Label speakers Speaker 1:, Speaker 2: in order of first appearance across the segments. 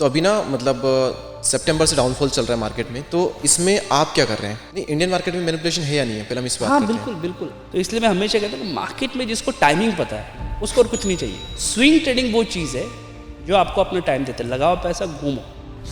Speaker 1: तो अभी ना मतलब सितंबर से डाउनफॉल चल रहा है मार्केट में, तो इसमें आप क्या कर रहे हैं? नहीं, इंडियन मार्केट में मैनिपुलेशन है या नहीं है, पहले हम इस बात करते हैं।
Speaker 2: बिल्कुल बिल्कुल। तो इसलिए मैं हमेशा कहता हूँ कि मार्केट में जिसको टाइमिंग पता है उसको और कुछ नहीं चाहिए। स्विंग ट्रेडिंग वो चीज़ है जो आपको अपना टाइम देते हैं। लगाओ पैसा, घूमो।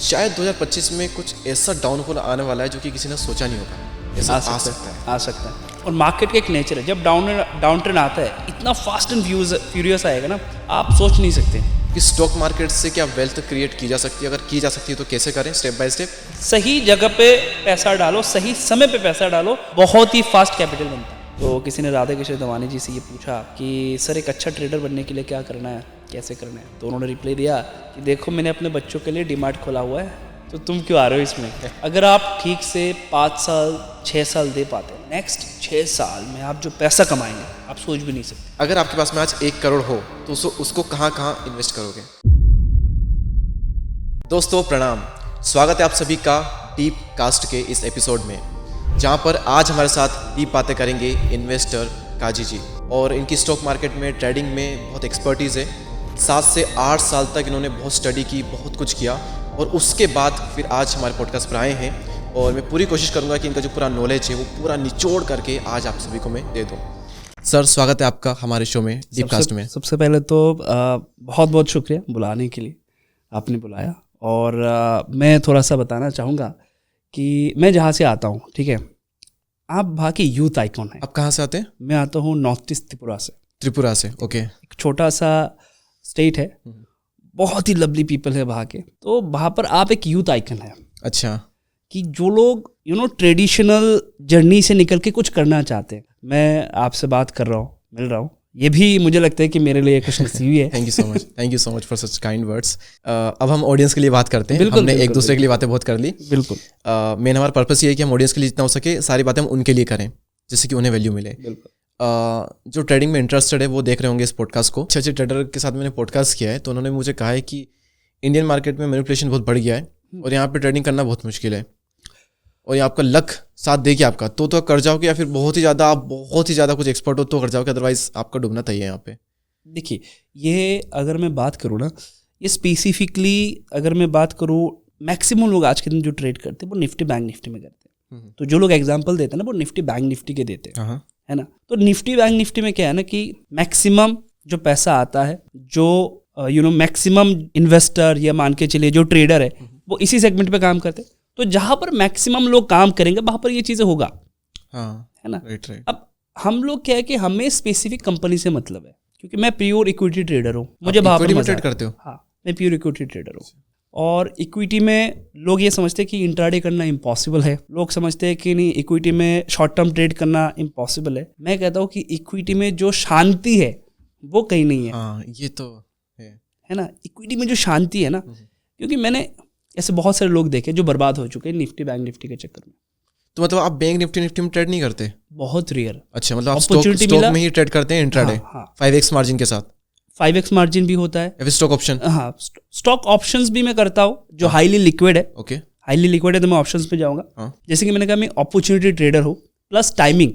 Speaker 1: शायद 2025 में कुछ ऐसा डाउनफॉल आने वाला है जो कि किसी ने सोचा नहीं होगा, ऐसा आ सकता है।
Speaker 2: और मार्केट का एक नेचर है, जब डाउन ट्रेंड आता है इतना फास्ट एंड फ्यूरियस आएगा ना, आप सोच नहीं सकते
Speaker 1: कि स्टॉक मार्केट से क्या वेल्थ क्रिएट की जा सकती है। अगर की जा सकती है तो कैसे करें, स्टेप बाय स्टेप।
Speaker 2: सही जगह पे पैसा डालो, सही समय पे पैसा डालो, बहुत ही फास्ट कैपिटल बनता है। तो किसी ने राधा किशोर दवानी जी से ये पूछा कि सर एक अच्छा ट्रेडर बनने के लिए क्या करना है, कैसे करना है? तो उन्होंने रिप्लाई दिया कि देखो मैंने अपने बच्चों के लिए डीमार्ट खोला हुआ है, तो तुम क्यों आ रहे हो इसमें? अगर आप ठीक से 5 साल 6 साल दे पाते, नेक्स्ट 6 साल में आप जो पैसा कमाएंगे आप सोच भी नहीं सकते।
Speaker 1: अगर आपके पास में आज 1 करोड़ हो तो उसको कहाँ इन्वेस्ट करोगे? दोस्तों प्रणाम, स्वागत है आप सभी का डीप कास्ट के इस एपिसोड में, जहाँ पर आज हमारे साथ डीप बातें करेंगे इन्वेस्टर काजी जी। और इनकी स्टॉक मार्केट में ट्रेडिंग में बहुत एक्सपर्टीज़ है। 7 से 8 साल तक इन्होंने बहुत स्टडी की, बहुत कुछ किया, और उसके बाद फिर आज हमारे पॉडकास्ट पर आए हैं। और मैं पूरी कोशिश करूंगा कि इनका जो पूरा नॉलेज है वो पूरा निचोड़ करके आज आप सभी को मैं दे दूं। सर स्वागत है आपका हमारे शो में, डीपकास्ट में।
Speaker 2: सबसे पहले तो बहुत बहुत शुक्रिया बुलाने के लिए, आपने बुलाया। और मैं थोड़ा सा बताना चाहूँगा कि मैं जहाँ से आता हूँ, ठीक है, आप वहाँ की यूथ आइकॉन है।
Speaker 1: आप कहाँ से आते हैं?
Speaker 2: मैं आता हूँ नॉर्थ ईस्ट त्रिपुरा से।
Speaker 1: त्रिपुरा से, ओके।
Speaker 2: एक छोटा सा स्टेट है, बहुत ही लवली पीपल है वहाँ के। तो वहाँ पर आप एक यूथ आइकन है।
Speaker 1: अच्छा।
Speaker 2: कि जो लोग ट्रेडिशनल जर्नी से निकल के कुछ करना चाहते हैं, मैं आपसे बात कर रहा हूँ, मिल रहा हूँ, ये भी मुझे लगता है कि मेरे लिए कुछ नसीब है।
Speaker 1: Thank you so much for such kind words. अब हम ऑडियंस के लिए बात करते हैं। हमने एक दूसरे के लिए बातें बहुत कर ली।
Speaker 2: बिल्कुल।
Speaker 1: मेन हमारा पर्पस ये है कि हम ऑडियंस के लिए जितना हो सके सारी बातें हम उनके लिए करें, जिससे कि उन्हें वैल्यू मिले। जो ट्रेडिंग में इंटरेस्टेड है वो देख रहे होंगे इस पॉडकास्ट को। अच्छे ट्रेडर के साथ मैंने पॉडकास्ट किया है, तो उन्होंने मुझे कहा है कि इंडियन मार्केट में मैनिपुलेशन बहुत बढ़ गया है और यहाँ पे ट्रेडिंग करना बहुत मुश्किल है, और ये आपका लक साथ देगी आपका तो कर जाओगे, या फिर बहुत ही ज़्यादा कुछ एक्सपर्ट हो तो कर जाओगे, अदरवाइज आपका डूबना तय है यहाँ पे। देखिए,
Speaker 2: ये अगर मैं बात करूँ ना, ये स्पेसिफिकली अगर मैं बात करूँ, मैक्सिमम लोग आज के दिन जो ट्रेड करते हैं वो निफ्टी बैंक निफ्टी में करते हैं। तो जो लोग एग्जाम्पल देते हैं ना, वो निफ्टी बैंक निफ्टी के देते हैं, है ना। तो निफ्टी बैंक निफ्टी में क्या है ना कि मैक्सिमम जो पैसा आता है, जो मैक्सिमम इन्वेस्टर या मान के चलिए जो ट्रेडर है वो इसी सेगमेंट पे काम करते हैं। तो जहां पर मैक्सिमम लोग काम करेंगे वहां पर ये चीजें होगा, है ना।
Speaker 1: राइट।
Speaker 2: अब हम लोग क्या है कि हमें स्पेसिफिक कंपनी से मतलब है, क्योंकि मैं प्योर इक्विटी ट्रेडर हूँ। मुझे
Speaker 1: इक्विटी में ट्रेड करते हो?
Speaker 2: हाँ, मैं प्योर इक्विटी ट्रेडर हूँ। और इक्विटी में लोग ये समझते हैं कि इंट्राडे करना इम्पॉसिबल है, लोग समझते हैं कि नहीं इक्विटी में शॉर्ट टर्म ट्रेड करना इम्पॉसिबल है। मैं कहता हूँ कि इक्विटी में जो शांति है वो कहीं नहीं है।
Speaker 1: हाँ, ये तो
Speaker 2: है ना, इक्विटी में जो शांति है ना, क्योंकि मैंने ऐसे बहुत सारे लोग देखे जो बर्बाद हो चुके हैं निफ्टी बैंक निफ्टी के चक्कर में।
Speaker 1: तो मतलब आप बैंक निफ्टी में ट्रेड नहीं करते?
Speaker 2: बहुत रेयर।
Speaker 1: अच्छा, मतलब आप स्टॉक में ही ट्रेड करते हैं इंट्राडे?
Speaker 2: हाँ।
Speaker 1: 5x मार्जिन के साथ?
Speaker 2: 5x मार्जिन भी होता है,
Speaker 1: या फिर स्टॉक ऑप्शन?
Speaker 2: हाँ, स्टॉक ऑप्शंस भी मैं करता हूँ जो हाईली लिक्विड है।
Speaker 1: ओके,
Speaker 2: हाईली लिक्विड है तो मैं ऑप्शंस पे जाऊंगा। जैसे कि मैंने कहा, मैं अपॉर्चुनिटी ट्रेडर हूँ, प्लस टाइमिंग।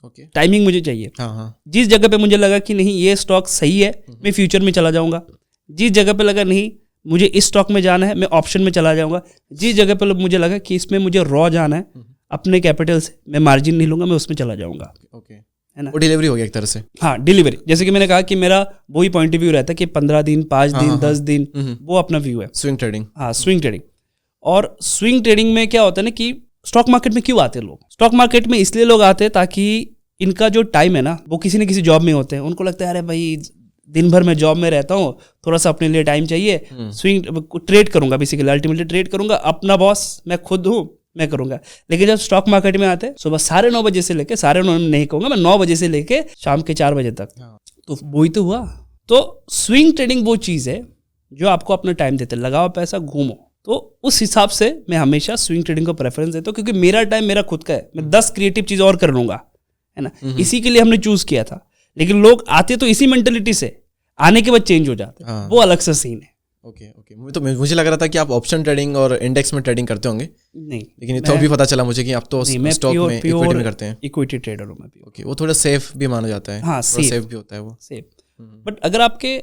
Speaker 2: ओके, टाइमिंग मुझे चाहिए। जिस जगह पे मुझे लगा कि नहीं ये स्टॉक सही है, मैं फ्यूचर में चला जाऊंगा। जिस जगह पे लगा नहीं मुझे इस स्टॉक में जाना है, मैं ऑप्शन में चला जाऊंगा। जिस जगह पे मुझे लगा कि इसमें मुझे रॉ जाना है, अपने कैपिटल से, मैं मार्जिन नहीं लूंगा, मैं उसमें चला जाऊंगा।
Speaker 1: ओके,
Speaker 2: है ना,
Speaker 1: वो डिलीवरी हो गया एक तरह से।
Speaker 2: हाँ, डिलीवरी। जैसे कि मैंने कहा कि मेरा वही पॉइंट ऑफ व्यू रहता है कि 15 दिन 5 दिन 10 दिन, वो अपना व्यू है।
Speaker 1: Swing trading.
Speaker 2: हाँ, स्विंग ट्रेडिंग। और स्विंग ट्रेडिंग में क्या होता है ना कि स्टॉक मार्केट में क्यों आते हैं लोग? स्टॉक मार्केट में इसलिए लोग आते हैं ताकि इनका जो टाइम है ना, वो किसी न किसी जॉब में होते हैं। उनको लगता है अरे भाई दिन भर मैं जॉब में रहता हूँ, थोड़ा सा अपने लिए टाइम चाहिए, स्विंग ट्रेड करूंगा, बेसिकली अल्टीमेटली ट्रेड करूंगा, अपना बॉस मैं खुद हूँ, मैं करूंगा। लेकिन जब स्टॉक मार्केट में आते हैं सुबह 9:30 बजे से लेके 9:30 नहीं कहूंगा मैं, 9 बजे से लेके शाम के 4 बजे तक, तो वही तो हुआ। तो स्विंग ट्रेडिंग वो चीज़ है जो आपको अपना टाइम देते हैं। लगाओ पैसा, घूमो। तो उस हिसाब से मैं हमेशा स्विंग ट्रेडिंग को प्रेफरेंस देता हूँ, क्योंकि मेरा टाइम मेरा खुद का है। मैं 10 क्रिएटिव चीज़ और कर लूंगा, है ना। इसी के लिए हमने चूज किया था। लेकिन लोग आते तो इसी मेंटेलिटी से, आने के बाद चेंज हो जाते हैं। वो अलग सा सीन है।
Speaker 1: ओके, मुझे लग रहा था कि आप ऑप्शन ट्रेडिंग और इंडेक्स में ट्रेडिंग करते होंगे।
Speaker 2: नहीं,
Speaker 1: लेकिन तो अभी पता चला मुझे कि आप तो स्टॉक में इक्विटी में करते हैं।
Speaker 2: इक्विटी ट्रेडर हूँ मैं भी।
Speaker 1: ओके, वो थोड़ा सेफ भी माना जाता है।
Speaker 2: हाँ,
Speaker 1: सेफ भी होता है वो।
Speaker 2: सेफ। बट अगर आपके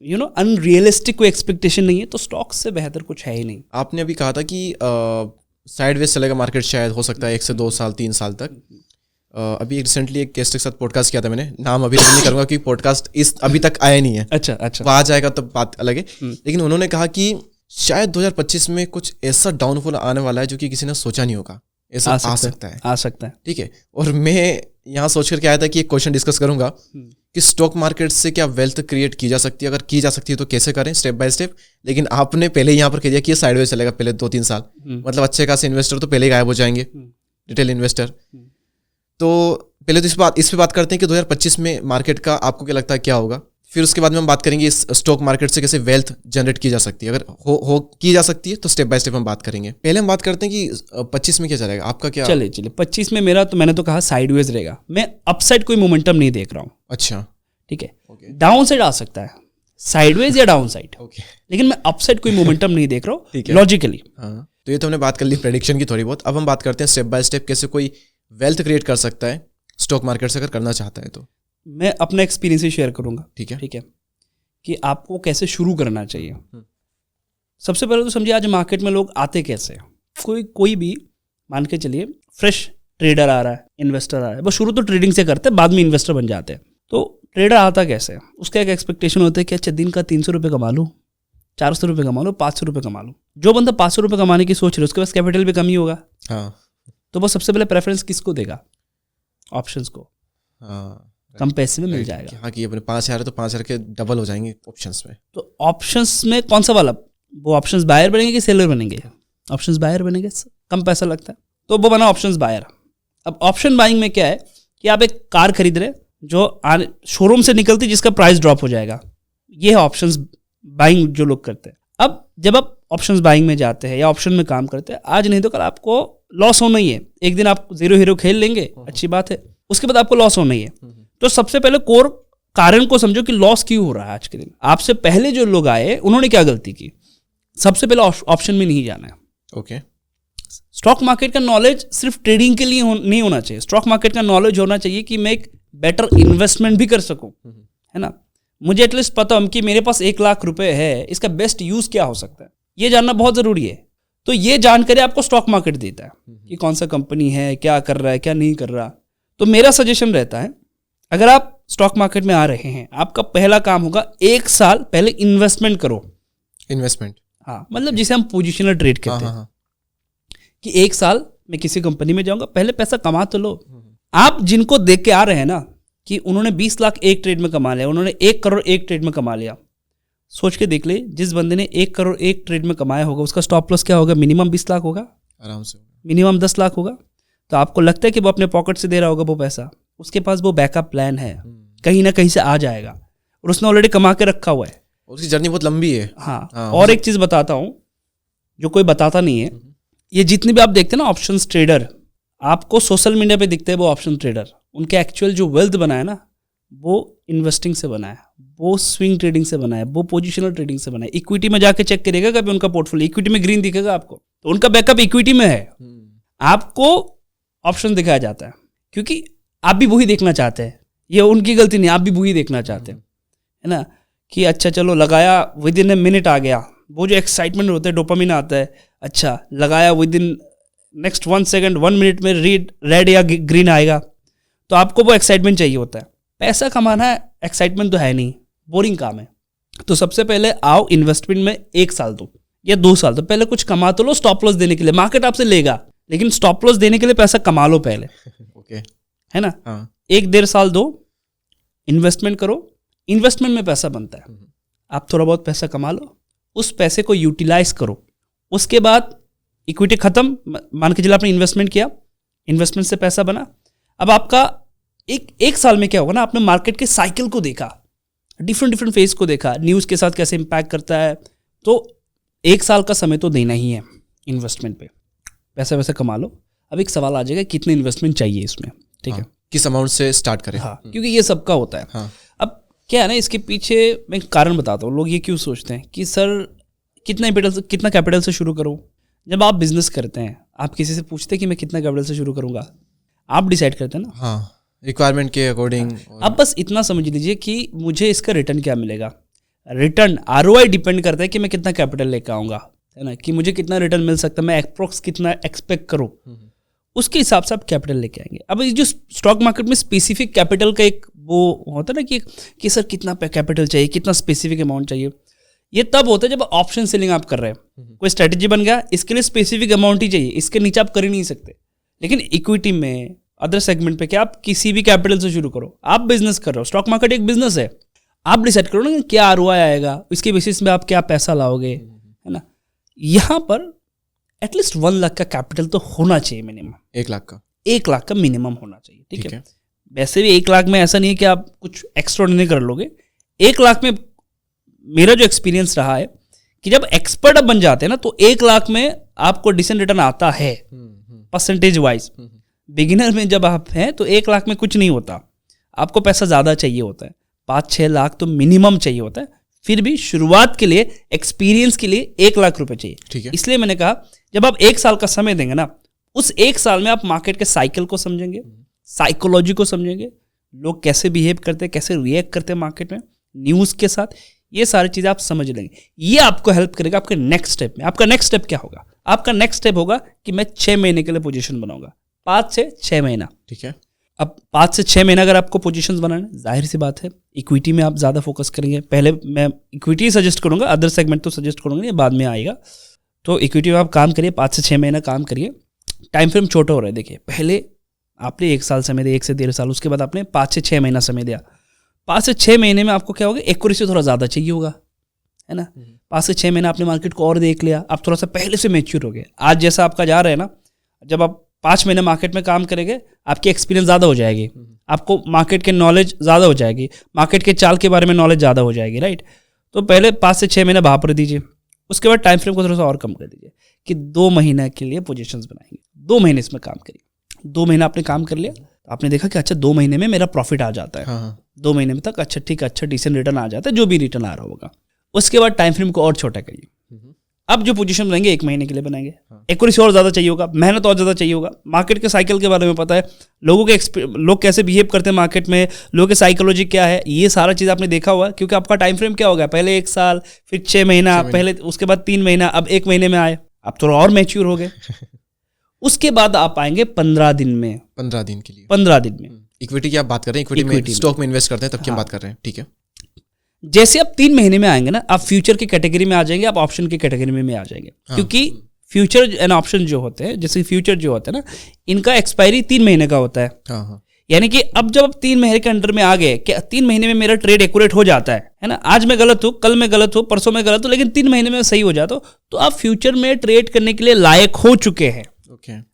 Speaker 2: अनरियलिस्टिक कोई एक्सपेक्टेशन नहीं है, तो स्टॉक्स से बेहतर कुछ है ही नहीं।
Speaker 1: आपने अभी कहा था कि साइडवेज चलेगा मार्केट, शायद हो सकता है 1 से 2 साल 3 साल तक। अभी रिसेंटली एक गेस्ट के साथ पॉडकास्ट किया था मैंने, नाम अभी नहीं करूँगा क्योंकि पॉडकास्ट अभी तक आया नहीं है।
Speaker 2: अच्छा
Speaker 1: वो आ जाएगा तब बात अलग है। लेकिन उन्होंने कहा कि शायद 2025 में कुछ ऐसा डाउनफॉल आने वाला है जो कि किसी ने सोचा नहीं होगा, ऐसा आ सकता है। ठीक है, और मैं यहाँ सोच कर के आया था कि एक क्वेश्चन डिस्कस करूंगा कि स्टॉक मार्केट से क्या वेल्थ क्रिएट की जा सकती है, अगर की जा सकती है तो कैसे करें, स्टेप बाय स्टेप। लेकिन आपने पहले यहाँ पर कह दिया कि ये साइडवेज चलेगा पहले 2-3 साल, मतलब अच्छे खासे इन्वेस्टर तो पहले ही गायब हो जाएंगे, रिटेल इन्वेस्टर। तो पहले तो इस पे बात करते हैं कि 2025 में मार्केट का आपको क्या लगता है क्या होगा, फिर उसके बाद में हम बात करेंगे इस स्टॉक मार्केट से कैसे वेल्थ जनरेट की जा सकती है। अगर की जा सकती है तो स्टेप बाय स्टेप हम बात करेंगे। पहले हम बात करते हैं कि 25 में क्या चलेगा, आपका क्या?
Speaker 2: चलिए 25 में मैंने तो कहा साइडवेज रहेगा, मैं अपसाइड कोई मोमेंटम नहीं देख रहा हूँ।
Speaker 1: अच्छा,
Speaker 2: ठीक है, डाउन साइड आ सकता है, साइडवेज या डाउन साइड, लेकिन मैं अपसाइड कोई मोमेंटम नहीं देख रहा हूँ लॉजिकली।
Speaker 1: हाँ, तो ये तो हमने बात कर ली प्रेडिक्शन की थोड़ी बहुत। अब हम बात करते हैं स्टेप बाय स्टेप कैसे कोई वेल्थ क्रिएट कर सकता है स्टॉक मार्केट से, अगर करना चाहता है तो।
Speaker 2: मैं अपना एक्सपीरियंस ही शेयर करूंगा।
Speaker 1: ठीक है
Speaker 2: कि आपको कैसे शुरू करना चाहिए। सबसे पहले तो समझिए आज मार्केट में लोग आते कैसे। कोई भी मान के चलिए फ्रेश ट्रेडर आ रहा है, इन्वेस्टर आ रहा है, बस शुरू तो ट्रेडिंग से करते हैं, बाद में इन्वेस्टर बन जाते हैं। तो ट्रेडर आता कैसे, उसका एक एक्सपेक्टेशन होता है कि अच्छा दिन का 300 रुपये कमा लूँ, 400 रुपये कमा लूँ, 500 रुपये कमा लूँ। जो बंदा 500 रुपये कमाने की सोच रहे उसके पास कैपिटल भी कम ही होगा।
Speaker 1: हाँ,
Speaker 2: तो वो सबसे पहले प्रेफरेंस किसको देगा? ऑप्शंस को।
Speaker 1: हाँ,
Speaker 2: कम पैसे में मिल जाएगा।
Speaker 1: हाँ, कि अपने 5,000 है तो 5,000 के डबल हो जाएंगे ऑप्शंस में।
Speaker 2: तो ऑप्शंस में कौन सा वाला, वो ऑप्शंस बायर बनेंगे कि सेलर बनेंगे? ऑप्शंस बायर बनेंगे, कम पैसा लगता है तो वो बना ऑप्शंस बायर। अब ऑप्शन बाइंग में क्या है कि आप एक कार खरीद रहे जो शोरूम से निकलती जिसका प्राइस ड्रॉप हो जाएगा, ये है ऑप्शंस बाइंग जो लोग करते हैं। अब जब आप ऑप्शंस बाइंग में जाते हैं या ऑप्शन में काम करते हैं, आज नहीं तो कल आपको लॉस होना ही है। एक दिन आप 0 हीरो खेल लेंगे, अच्छी बात है, उसके बाद आपको लॉस होना ही है। तो सबसे पहले कोर कारण को समझो कि लॉस क्यों हो रहा है आज के दिन। आपसे पहले जो लोग आए उन्होंने क्या गलती की? सबसे पहले ऑप्शन में नहीं जाना है।
Speaker 1: ओके,
Speaker 2: स्टॉक मार्केट का नॉलेज सिर्फ ट्रेडिंग के लिए नहीं होना चाहिए। स्टॉक मार्केट का नॉलेज होना चाहिए कि मैं एक बेटर इन्वेस्टमेंट भी कर सकूं, है ना। मुझे एटलीस्ट पता हो कि मेरे पास 1 लाख रुपए है, इसका बेस्ट यूज क्या हो सकता है, ये जानना बहुत जरूरी है। तो ये जानकारी आपको स्टॉक मार्केट देता है कि कौन सा कंपनी है, क्या कर रहा है, क्या नहीं कर रहा। तो मेरा सजेशन रहता है, अगर आप स्टॉक मार्केट में आ रहे हैं, आपका पहला काम होगा 1 साल पहले इन्वेस्टमेंट करो।
Speaker 1: इन्वेस्टमेंट,
Speaker 2: हाँ, मतलब जिसे हम पोजिशनल ट्रेड कहते हैं। कि 1 साल मैं किसी कंपनी में जाऊंगा, पहले पैसा कमा तो लो। आप जिनको देख के आ रहे हैं ना कि उन्होंने 20 लाख एक ट्रेड में कमा लिया, उन्होंने 1 करोड़ एक ट्रेड में कमा लिया, सोच के देख ले, जिस बंदे ने 1 करोड़ एक ट्रेड में कमाया होगा उसका स्टॉप लॉस क्या होगा? मिनिमम 20 लाख होगा,
Speaker 1: आराम से
Speaker 2: मिनिमम 10 लाख होगा। तो आपको लगता है कि वो अपने पॉकेट से दे रहा होगा वो पैसा? उसके पास वो बैकअप प्लान है, कहीं ना कहीं से आ जाएगा, और उसने ऑलरेडी कमा के रखा हुआ है।
Speaker 1: उसकी जर्नी बहुत लंबी है।
Speaker 2: हाँ, और एक चीज बताता हूँ जो कोई बताता नहीं है, ये जितने भी आप देखते हैं ना ऑप्शंस ट्रेडर, आपको सोशल मीडिया पे दिखते हैं वो ऑप्शन ट्रेडर, उनके एक्चुअल जो वेल्थ बना है ना, वो इन्वेस्टिंग से बना है, वो स्विंग ट्रेडिंग से बना है, वो पोजिशनल ट्रेडिंग से बना है। इक्विटी में जाके चेक करिएगा कभी उनका पोर्टफोलियो, इक्विटी में ग्रीन दिखेगा आपको, तो उनका बैकअप इक्विटी में है। आपको ऑप्शन दिखाया जाता है क्योंकि आप भी वही देखना चाहते हैं, ये उनकी गलती नहीं, आप भी वही देखना चाहते हैं, है ना। कि अच्छा चलो लगाया, विद इन ए मिनट आ गया, वो जो एक्साइटमेंट होता है, डोपामिन आता है, अच्छा लगाया with in next 1 second 1 minute में रेड या ग्रीन आएगा, तो आपको वो एक्साइटमेंट चाहिए होता है। पैसा कमाना है, एक्साइटमेंट तो है नहीं, बोरिंग काम है। तो सबसे पहले आओ इन्वेस्टमेंट में 1 साल दो या 2 साल दो, पहले कुछ कमा तो लो स्टॉप लॉस देने के लिए। मार्केट आपसे लेगा, लेकिन स्टॉप लॉस देने के लिए पैसा कमा लो पहले।
Speaker 1: ओके,
Speaker 2: है ना।
Speaker 1: हाँ।
Speaker 2: 1-1.5 साल दो, इन्वेस्टमेंट करो, इन्वेस्टमेंट में पैसा बनता है। आप थोड़ा बहुत पैसा कमा लो, उस पैसे को यूटिलाइज करो, उसके बाद इक्विटी खत्म, मान के चलिए आपने इन्वेस्टमेंट किया, इन्वेस्टमेंट से पैसा बना। अब आपका एक साल में क्या होगा ना, आपने मार्केट के साइकिल को देखा, डिफरेंट फेज को देखा, न्यूज़ के साथ कैसे इम्पैक्ट करता है। तो 1 साल का समय तो देना ही है इन्वेस्टमेंट पे, पैसा वैसा कमा लो। अब एक सवाल आ जाएगा कितने इन्वेस्टमेंट चाहिए इसमें, ठीक है,
Speaker 1: किस अमाउंट से स्टार्ट करें।
Speaker 2: हाँ, क्योंकि ये सबका होता है।
Speaker 1: हाँ।
Speaker 2: अब क्या है ना, इसके पीछे मैं कारण बताता हूँ। लोग ये क्यों सोचते हैं कि सर कितना कैपिटल से शुरू करूँ। जब आप बिजनेस करते हैं, आप किसी से पूछते हैं कि मैं कितना कैपिटल से शुरू करूँगा, आप डिसाइड करते हैं ना।
Speaker 1: हाँ, रिक्वायरमेंट के अकॉर्डिंग।
Speaker 2: अब बस इतना समझ लीजिए कि मुझे इसका रिटर्न क्या मिलेगा। रिटर्न ROI डिपेंड करता है कि मैं कितना कैपिटल लेकर आऊँगा, है ना, कि मुझे कितना रिटर्न मिल सकता है, मैं अप्रोक्स कितना एक्सपेक्ट करूँ, उसके हिसाब से आप कैपिटल लेके आएंगे। अब ये जो स्टॉक मार्केट में स्पेसिफिक कैपिटल का एक वो होता है ना कि सर कितना कैपिटल चाहिए, कितना स्पेसिफिक अमाउंट चाहिए, ये तब होता है जब ऑप्शन सेलिंग आप कर रहे हैं। कोई स्ट्रेटेजी बन गया, इसके लिए स्पेसिफिक अमाउंट ही चाहिए, इसके नीचे आप कर ही नहीं सकते। लेकिन इक्विटी में, अदर सेगमेंट पे क्या आप किसी भी कैपिटल से शुरू करो, आप बिजनेस कर रहे हो, स्टॉक मार्केट एक बिजनेस है, आप डिसाइड करो ना क्या ROI आएगा, इसके बेसिस में आप क्या पैसा लाओगे, है ना। यहाँ पर एटलीस्ट 1 लाख का कैपिटल तो होना चाहिए मिनिमम।
Speaker 1: 1 लाख का
Speaker 2: 1 लाख का मिनिमम होना चाहिए, ठीक है। वैसे भी 1 लाख में ऐसा नहीं है कि आप कुछ एक्स्ट्राऑर्डिनरी कर लोगे। 1 लाख में मेरा जो एक्सपीरियंस रहा है कि जब एक्सपर्ट बन जाते हैं ना, तो 1 लाख में आपको डिसेंट रिटर्न आता है परसेंटेज वाइज। बिगिनर में जब आप हैं तो 1 लाख में कुछ नहीं होता, आपको पैसा ज़्यादा चाहिए होता है, 5-6 लाख तो मिनिमम चाहिए होता है। फिर भी शुरुआत के लिए, एक्सपीरियंस के लिए 1 लाख रुपए चाहिए, ठीक है। इसलिए मैंने कहा जब आप 1 साल का समय देंगे ना, उस 1 साल में आप मार्केट के साइकिल को समझेंगे, साइकोलॉजी को समझेंगे, लोग कैसे बिहेव करते हैं, कैसे रिएक्ट करते हैं मार्केट में, न्यूज़ के साथ, ये सारी चीज़ें आप समझ लेंगे। ये आपको हेल्प करेगा आपके नेक्स्ट स्टेप में। आपका नेक्स्ट स्टेप क्या होगा? आपका नेक्स्ट स्टेप होगा कि मैं 6 महीने के लिए पोजीशन बनाऊंगा, 5 से 6 महीना, ठीक है। अब 5 से 6 महीना अगर आपको पोजीशंस बनाना, जाहिर सी बात है इक्विटी में आप ज़्यादा फोकस करेंगे। पहले मैं इक्विटी सजेस्ट करूंगा, अदर सेगमेंट तो सजेस्ट करूंगा नहीं, बाद में आएगा। तो इक्विटी में आप काम करिए, 5 से 6 महीना काम करिए। टाइम फ्रेम छोटा हो रहा है, देखिए पहले आपने 1 साल समय दिया, 1 से 1.5 साल, उसके बाद आपने 5 से 6 महीना समय दिया। 5 से 6 महीने में आपको क्या होगा, एक्यूरेसी थोड़ा ज़्यादा चाहिए होगा, है ना। 5 से 6 महीना आपने मार्केट को और देख लिया, आप थोड़ा सा पहले से मैच्योर हो गए। आज जैसा आपका जा रहा है ना, जब आप 5 महीने मार्केट में काम करेंगे, आपकी एक्सपीरियंस ज़्यादा हो जाएगी, आपको मार्केट के नॉलेज ज़्यादा हो जाएगी, मार्केट के चाल के बारे में नॉलेज ज़्यादा हो जाएगी, राइट। तो पहले 5 से 6 महीने वहाँ पर दीजिए, उसके बाद टाइम फ्रेम को थोड़ा सा और कम कर दीजिए कि 2 महीने के लिए पोजीशंस बनाएंगे, 2 महीने इसमें काम करिए। 2 महीना आपने काम कर लिया, आपने देखा कि अच्छा 2 महीने में मेरा प्रॉफिट आ जाता है, 2 महीने में तक अच्छा ठीक, अच्छा डिसेंट रिटर्न आ जाता है, जो भी रिटर्न आ रहा होगा। उसके बाद टाइम फ्रेम को और छोटा करिए। अब जो पोजीशन बनाएंगे 1 महीने के लिए बनाएंगे, एक्यूरेसी और ज़्यादा चाहिए होगा, मेहनत और ज़्यादा चाहिए होगा, मार्केट के साइकिल के बारे में पता है, लोग कैसे बिहेव करते हैं मार्केट में, लोगों की साइकोलॉजी क्या है, ये सारा चीज़ आपने देखा हुआ है। क्योंकि आपका टाइम फ्रेम क्या होगा, पहले 1 साल, फिर 6 महीना, पहले उसके बाद 3 महीना, अब 1 महीने में आए, आप थोड़ा और मैच्योर हो गए। उसके बाद आप आएंगे 15 दिन में,
Speaker 1: 15 दिन के लिए,
Speaker 2: 15 दिन में।
Speaker 1: इक्विटी की आप बात कर रहे हैं, इक्विटी में स्टॉक में इन्वेस्ट करते हैं तब की हम बात कर रहे हैं, ठीक है।
Speaker 2: जैसे आप 3 महीने में आएंगे ना, आप फ्यूचर की कैटेगरी में आ जाएंगे, आप ऑप्शन की कैटेगरी में आ जाएंगे। क्योंकि फ्यूचर एंड ऑप्शन जो होते हैं, जैसे फ्यूचर जो होता है ना, इनका एक्सपायरी 3 महीने का होता है। यानी कि अब जब आप 3 महीने के अंडर में आ गए, क्या 3 महीने में मेरा ट्रेड एक्यूरेट हो जाता है ना, आज मैं गलत हूँ, कल मैं गलत हूँ, परसों मैं गलत हूँ, लेकिन 3 महीने में सही हो जाता हो, तो आप फ्यूचर में ट्रेड करने के लिए लायक हो चुके हैं।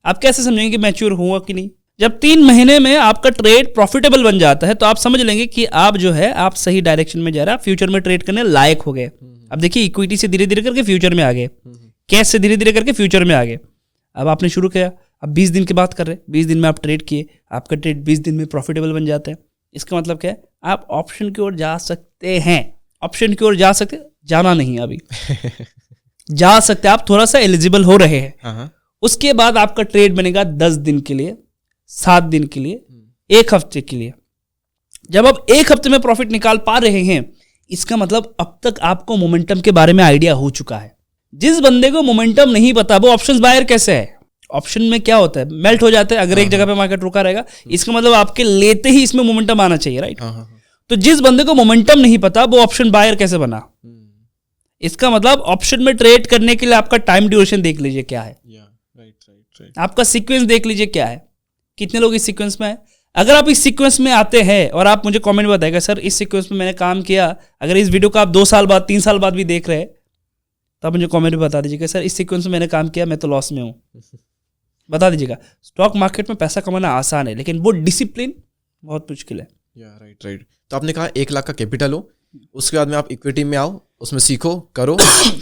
Speaker 2: आप कैसे समझेंगे कि मैच्योर हुआ कि नहीं? जब 3 महीने में आपका ट्रेड प्रॉफिटेबल बन जाता है, तो आप समझ लेंगे कि आप जो है, आप सही डायरेक्शन में जा रहे हैं, आप फ्यूचर में ट्रेड करने लायक हो गए। अब देखिए इक्विटी से धीरे धीरे करके फ्यूचर में आ गए, कैश से धीरे धीरे करके फ्यूचर में आ गए। अब आपने शुरू किया, अब 20 दिन की बात कर रहे हैं, 20 दिन में आप ट्रेड किए, आपका ट्रेड 20 दिन में प्रॉफिटेबल बन जाता है। इसका मतलब क्या है, आप ऑप्शन की ओर जा सकते हैं, ऑप्शन की ओर जा सकते, जाना नहीं अभी जा सकते, आप थोड़ा सा एलिजिबल हो रहे हैं। उसके बाद आपका ट्रेड बनेगा 10 दिन के लिए, 7 दिन के लिए, 1 हफ्ते के लिए। जब आप 1 हफ्ते में प्रॉफिट निकाल पा रहे हैं, इसका मतलब अब तक आपको मोमेंटम के बारे में आइडिया हो चुका है। जिस बंदे को मोमेंटम नहीं पता, वो ऑप्शंस बायर कैसे है? ऑप्शन में क्या होता है, मेल्ट हो जाता है अगर एक जगह पे मार्केट रुका रहेगा। इसका मतलब आपके लेते ही इसमें मोमेंटम आना चाहिए, राइट। तो जिस बंदे को मोमेंटम नहीं पता, वो ऑप्शन बायर कैसे बना? इसका मतलब ऑप्शन में ट्रेड करने के लिए आपका टाइम ड्यूरेशन देख लीजिए क्या है, आपका सीक्वेंस देख लीजिए क्या है, कितने लोग इस सीक्वेंस में है। अगर आप इस सीक्वेंस में आते हैं और आप मुझे कमेंट में बताएगा सर इस सीक्वेंस में मैंने काम किया, अगर इस वीडियो को आप 2 साल बाद 3 साल बाद भी देख रहे हैं, तो आप मुझे कमेंट में बता दीजिएगा सर इस सीक्वेंस में मैंने काम किया, मैं तो लॉस में हूँ। बता दीजिएगा। स्टॉक मार्केट में पैसा कमाना आसान है, लेकिन वो डिसिप्लिन बहुत मुश्किल है।
Speaker 1: राइट। तो आपने कहा 1 लाख का कैपिटल हो, उसके बाद में आप इक्विटी में आओ, उसमें सीखो, करो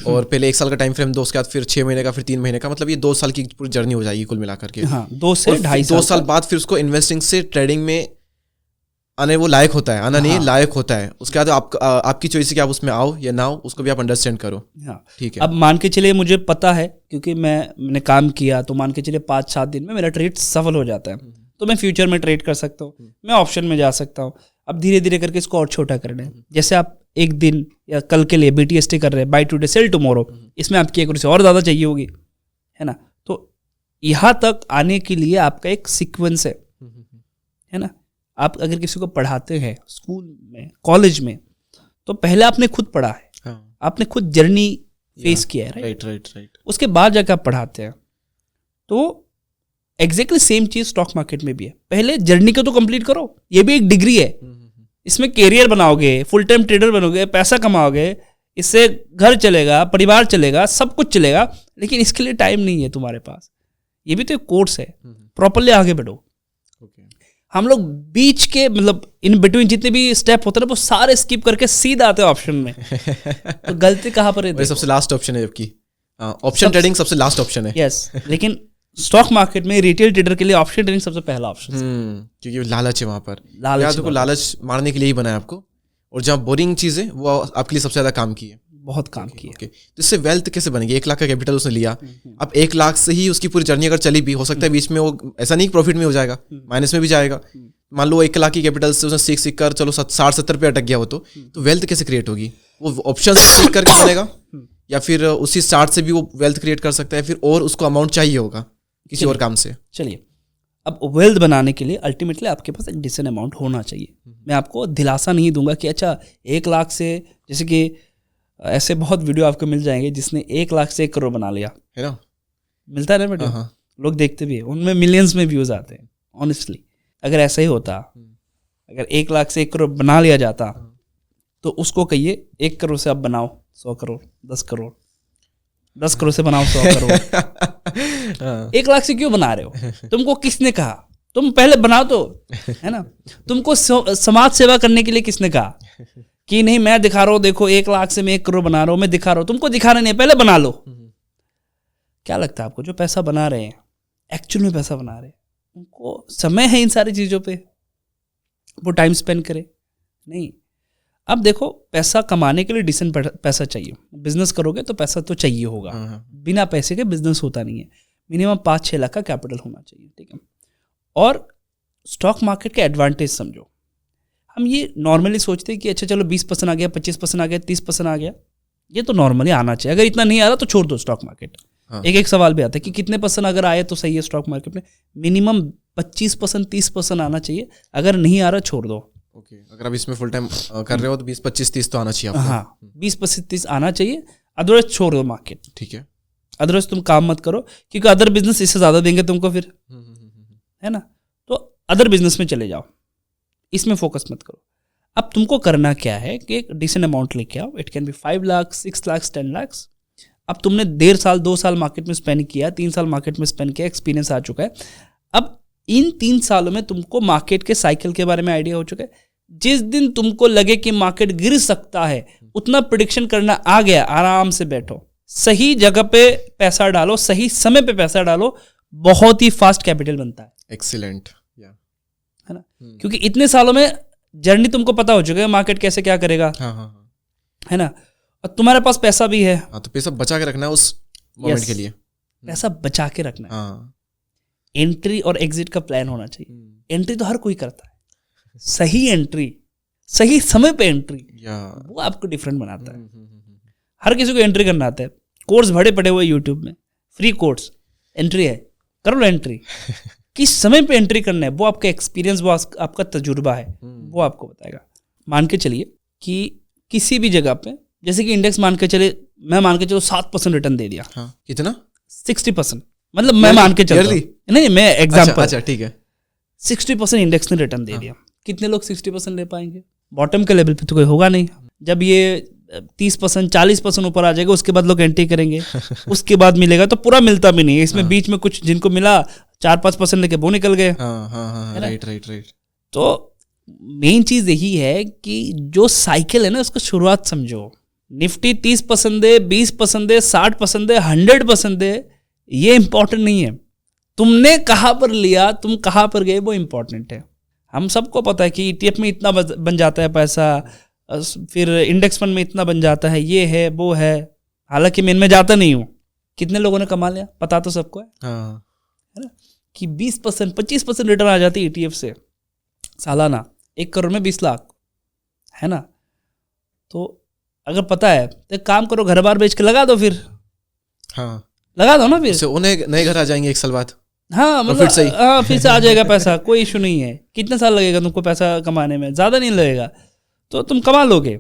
Speaker 1: और पहले 1 साल का टाइम फ्रेम दो, उसके बाद फिर 6 महीने का, फिर 3 महीने का, मतलब ये 2 साल की पूरी जर्नी हो जाएगी कुल मिलाकर के।
Speaker 2: 2 से 2.5
Speaker 1: साल बाद फिर उसको इन्वेस्टिंग से ट्रेडिंग में आने वो लायक होता है, आना नहीं लायक होता है। उसके बाद आपकी चॉइस है कि आप उसमें आओ या ना आओ, उसको भी आप अंडरस्टैंड करो। ठीक है।
Speaker 2: अब मान के चलिए मुझे पता है, क्योंकि मैंने काम किया, तो मान के चलिए 5-7 दिन में मेरा ट्रेड सफल हो जाता है, तो मैं फ्यूचर में ट्रेड कर सकता हूँ, मैं ऑप्शन में जा सकता हूँ। अब धीरे धीरे करके इसको और छोटा करना है। जैसे आप एक दिन या कल के लिए BTST कर रहे हैं, बाय टुडे सेल टुमारो, इसमें आपकी एक्यूरेसी और ज़्यादा चाहिए होगी, है ना। तो यहाँ तक आने के लिए आपका एक सीक्वेंस है ना। आप अगर किसी को पढ़ाते हैं स्कूल में, कॉलेज में, तो पहले आपने खुद पढ़ा है, आपने खुद जर्नी फेस किया है,
Speaker 1: राइट। उसके
Speaker 2: बाद जाकर आप पढ़ाते हैं। तो एग्जैक्टली सेम चीज स्टॉक मार्केट में भी है। पहले जर्नी को तो कंप्लीट करो, ये भी एक डिग्री है, इसमें कैरियर बनाओगे, फुल टाइम ट्रेडर बनोगे, पैसा कमाओगे, इससे घर चलेगा, परिवार चलेगा, सब कुछ चलेगा, लेकिन इसके लिए टाइम नहीं है तुम्हारे पास। ये भी तो एक कोर्स है, प्रॉपरली आगे बढ़ो। हम लोग बीच के मतलब इन बिटवीन जितने भी स्टेप होते हैं ना, वो सारे स्किप करके सीधा आते हैं ऑप्शन में। तो गलती कहाँ पर है?
Speaker 1: सबसे लास्ट ऑप्शन है, जबकि ऑप्शन ट्रेडिंग सबसे लास्ट ऑप्शन है।
Speaker 2: यस, लेकिन स्टॉक मार्केट में रिटेल ट्रेडर के लिए ऑप्शन ट्रेडिंग सबसे पहला ऑप्शन है।
Speaker 1: क्योंकि लालच है वहां पर, लालच मारने के लिए ही बना है आपको, और जहाँ बोरिंग चीज है वो आपके लिए सबसे ज्यादा काम की है,
Speaker 2: बहुत काम की है।
Speaker 1: तो इससे वेल्थ कैसे बनेगी? 1 लाख का कैपिटल उसने लिया, अब 1 लाख से ही उसकी पूरी जर्नी अगर चली भी, हो सकता है बीच में वो ऐसा नहीं प्रॉफिट में हो जाएगा, माइनस में भी जाएगा। मान लो 1 लाख की कैपिटल से उसने सीख कर चलो 60-70 पे अटक गया वो, तो वेल्थ कैसे क्रिएट होगी? वो ऑप्शन सीख करके बनेगा, या फिर उसी 60 से भी वो वेल्थ क्रिएट कर सकता है, फिर और उसको अमाउंट चाहिए होगा किसी और काम से।
Speaker 2: चलिए, अब वेल्थ बनाने के लिए अल्टीमेटली आपके पास एक डिसेंट अमाउंट होना चाहिए। मैं आपको दिलासा नहीं दूंगा कि अच्छा 1 लाख से, जैसे कि ऐसे बहुत वीडियो आपको मिल जाएंगे जिसने 1 लाख से 1 करोड़ बना लिया, है ना, मिलता है ना वीडियो, लोग देखते भी है, उनमें मिलियंस में व्यूज आते हैं। ऑनेस्टली अगर ऐसा ही होता, अगर 1 लाख से 1 करोड़ बना लिया जाता, तो उसको कहिए 1 करोड़ से आप बनाओ 100 करोड़, 10 करोड़, 10 करोड़ से बनाओ 100 करोड़। 1 लाख से क्यों बना रहे हो? तुमको किसने कहा? तुम पहले बनाओ तो, है ना। तुमको समाज सेवा करने के लिए किसने कहा कि नहीं मैं दिखा रहा हूँ, देखो 1 लाख से मैं 1 करोड़ बना रहा हूँ, मैं दिखा रहा हूँ? तुमको दिखाना नहीं है, पहले बना लो। क्या लगता है आपको, जो पैसा बना रहे हैं, एक्चुअल में पैसा बना रहे हैं, उनको समय है इन सारी चीज़ों पे, वो टाइम स्पेंड करे? नहीं। अब देखो, पैसा कमाने के लिए डिसेंट पैसा चाहिए। बिजनेस करोगे तो पैसा तो चाहिए होगा, बिना पैसे के बिजनेस होता नहीं है। मिनिमम 5-6 लाख का कैपिटल होना चाहिए, ठीक है। और स्टॉक मार्केट के एडवांटेज समझो। हम ये नॉर्मली सोचते हैं कि अच्छा चलो 20% आ गया, 25% आ गया, 30% आ गया, ये तो नॉर्मली आना चाहिए। अगर इतना नहीं आ रहा तो छोड़ दो स्टॉक मार्केट। एक सवाल भी आता है कि कितने % अगर आए तो सही है स्टॉक मार्केट में? मिनिमम 25%, 30% आना चाहिए। अगर नहीं आ रहा छोड़ दो।
Speaker 1: ओके, अगर आप इसमें फुल टाइम कर रहे हो तो 20, 25, 30 तो आना चाहिए आपको।
Speaker 2: हाँ, 20, 25, 30 आना चाहिए, अदरवाइज छोड़ दो मार्केट,
Speaker 1: ठीक है।
Speaker 2: अदरवाइज तुम काम मत करो, क्योंकि अदर बिजनेस इससे ज़्यादा देंगे तुमको फिर, है ना। तो अदर बिजनेस में चले जाओ, इसमें फोकस मत करो। अब तुमको करना क्या है कि एक डिसेंट अमाउंट लेके आओ। It can be 5 lakh, 6 lakh, 10 lakh. अब तुमने 1.5 साल 2 साल मार्केट में स्पेंड किया, 3 साल मार्केट में स्पेंड किया, एक्सपीरियंस आ चुका है। अब इन 3 सालों में तुमको मार्केट के साइकिल के बारे में आइडिया हो चुका है। जिस दिन तुमको लगे कि मार्केट गिर सकता है, उतना प्रिडिक्शन करना आ गया, आराम से बैठो, सही जगह पे पैसा डालो, सही समय पे पैसा डालो, बहुत ही फास्ट कैपिटल बनता है।
Speaker 1: एक्सीलेंट,
Speaker 2: है ना। क्योंकि इतने सालों में जर्नी तुमको पता हो चुका है, मार्केट कैसे क्या करेगा, है ना। और तुम्हारे पास पैसा भी है,
Speaker 1: तो पैसा बचा के रखना है उस मोमेंट के लिए,
Speaker 2: पैसा बचा के रखना है। एंट्री और एग्जिट का प्लान होना चाहिए। एंट्री तो हर कोई करता है, सही एंट्री, सही समय पे एंट्री, वो आपको डिफरेंट बनाता है। हर किसी को एंट्री करना आता है। कोर्स भरे पड़े हुए यूट्यूब में, फ्री कोर्स, एंट्री है, कर लो एंट्री। किस समय पे एंट्री करना है, वो आपका एक्सपीरियंस, वो आपका तजुर्बा है, वो आपको बताएगा। मान के चलिए कि किसी भी जगह पे, जैसे कि इंडेक्स मान के चले, मैं मान के चलो 7% रिटर्न दे दिया।
Speaker 1: कितना?
Speaker 2: 60%, मतलब मैं मान के चलता हूं, नहीं मैं एग्जांपल, अच्छा ठीक है, 60% इंडेक्स ने रिटर्न दे दिया। कितने लोग 60% ले पाएंगे? बॉटम के लेवल पे तो कोई होगा नहीं। जब ये 30%, 40% ऊपर आ जाएगा, उसके बाद लोग एंट्री करेंगे, उसके बाद मिलेगा, तो पूरा मिलता भी नहीं है। इसमें बीच में कुछ जिनको मिला 4-5% लेके वो निकल गए।
Speaker 1: राइट।
Speaker 2: तो मेन चीज यही है कि जो साइकिल है ना, उसको शुरुआत समझो। निफ्टी 30% दे, 20% दे, 60% दे, 100% दे, ये इंपॉर्टेंट नहीं है। तुमने कहाँ पर लिया, तुम कहाँ पर गए, वो इंपॉर्टेंट है। हम सबको पता है कि ETF में इतना बन जाता है पैसा, फिर इंडेक्स फंड में इतना बन जाता है, ये है वो है। हालांकि मैं इनमें जाता नहीं हूँ। कितने लोगों ने कमा लिया पता तो सबको है ना, कि 20%, 25% रिटर्न आ जाती है ETF से सालाना, 1 करोड़ में 20 लाख, है ना। तो अगर पता है तो एक काम करो, घर बार बेच के लगा दो, फिर
Speaker 1: हाँ
Speaker 2: लगा दो ना फिर।
Speaker 1: उससे उन्हें नए घर आ जाएंगे 1 साल बाद।
Speaker 2: हाँ मतलब
Speaker 1: फिर सही।
Speaker 2: हाँ फिर से आ जाएगा पैसा, कोई इशू नहीं है। कितना साल लगेगा तुमको पैसा कमाने में? ज़्यादा नहीं लगेगा, तो तुम कमा लोगे।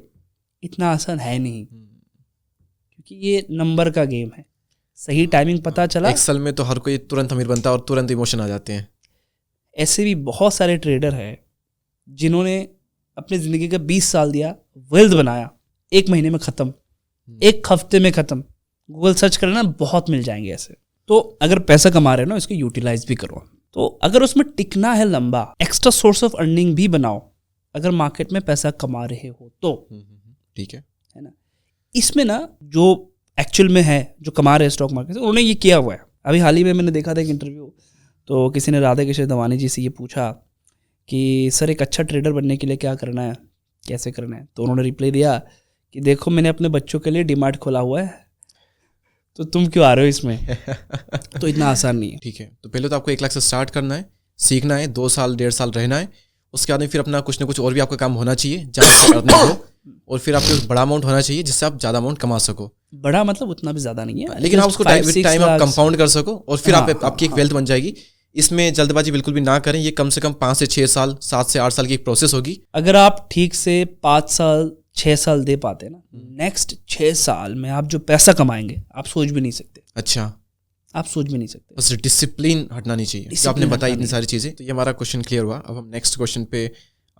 Speaker 2: इतना आसान है नहीं, क्योंकि ये नंबर का गेम है। सही टाइमिंग पता चला।
Speaker 1: एक्सेल में तो हर कोई तुरंत अमीर बनता है और तुरंत इमोशन आ जाते हैं।
Speaker 2: ऐसे भी बहुत सारे ट्रेडर हैं जिन्होंने अपनी ज़िंदगी का 20 साल दिया, वेल्थ बनाया, 1 महीने में ख़त्म, 1 हफ्ते में ख़त्म। गूगल सर्च करना बहुत मिल जाएंगे ऐसे। तो अगर पैसा कमा रहे हो ना, इसको यूटिलाइज भी करो। तो अगर उसमें टिकना है लंबा, एक्स्ट्रा सोर्स ऑफ अर्निंग भी बनाओ अगर मार्केट में पैसा कमा रहे हो तो।
Speaker 1: ठीक है
Speaker 2: ना। इसमें ना जो एक्चुअल में है, जो कमा रहे हैं स्टॉक मार्केट से, उन्होंने ये किया हुआ है। अभी हाल ही में मैंने देखा था एक इंटरव्यू, तो किसी ने राधा किशोर दवानी जी से ये पूछा कि सर एक अच्छा ट्रेडर बनने के लिए क्या करना है, कैसे करना है? तो उन्होंने रिप्लाई दिया कि देखो मैंने अपने बच्चों के लिए डीमार्ट खोला हुआ है, तो तुम क्यों आ रहे हो इसमें? तो इतना आसान नहीं है।
Speaker 1: ठीक है, तो पहले तो आपको 1 लाख से स्टार्ट करना है, सीखना है, 2 साल 1.5 साल रहना है। उसके बाद में फिर अपना कुछ ना कुछ और भी आपका काम होना चाहिए जहाँ अर्निंग हो, और फिर आपके बड़ा अमाउंट होना चाहिए जिससे आप ज़्यादा अमाउंट कमा सको।
Speaker 2: बड़ा मतलब उतना भी ज़्यादा नहीं है,
Speaker 1: लेकिन आप उसको टाइम आप कंपाउंड कर सको, और फिर
Speaker 2: हाँ,
Speaker 1: आपकी एक वेल्थ बन जाएगी। इसमें जल्दबाजी बिल्कुल भी ना करें। ये कम से कम 5 से 6 साल, 7 से 8 साल की एक प्रोसेस होगी।
Speaker 2: अगर आप ठीक से 5 साल 6 साल दे पाते ना, नेक्स्ट 6 साल में आप जो पैसा कमाएंगे आप सोच भी नहीं सकते।
Speaker 1: अच्छा,
Speaker 2: आप सोच भी नहीं सकते।
Speaker 1: बस डिसिप्लिन हटना नहीं चाहिए। जो आपने बताई इतनी सारी चीज़ें, तो ये हमारा क्वेश्चन क्लियर हुआ। अब हम नेक्स्ट क्वेश्चन पे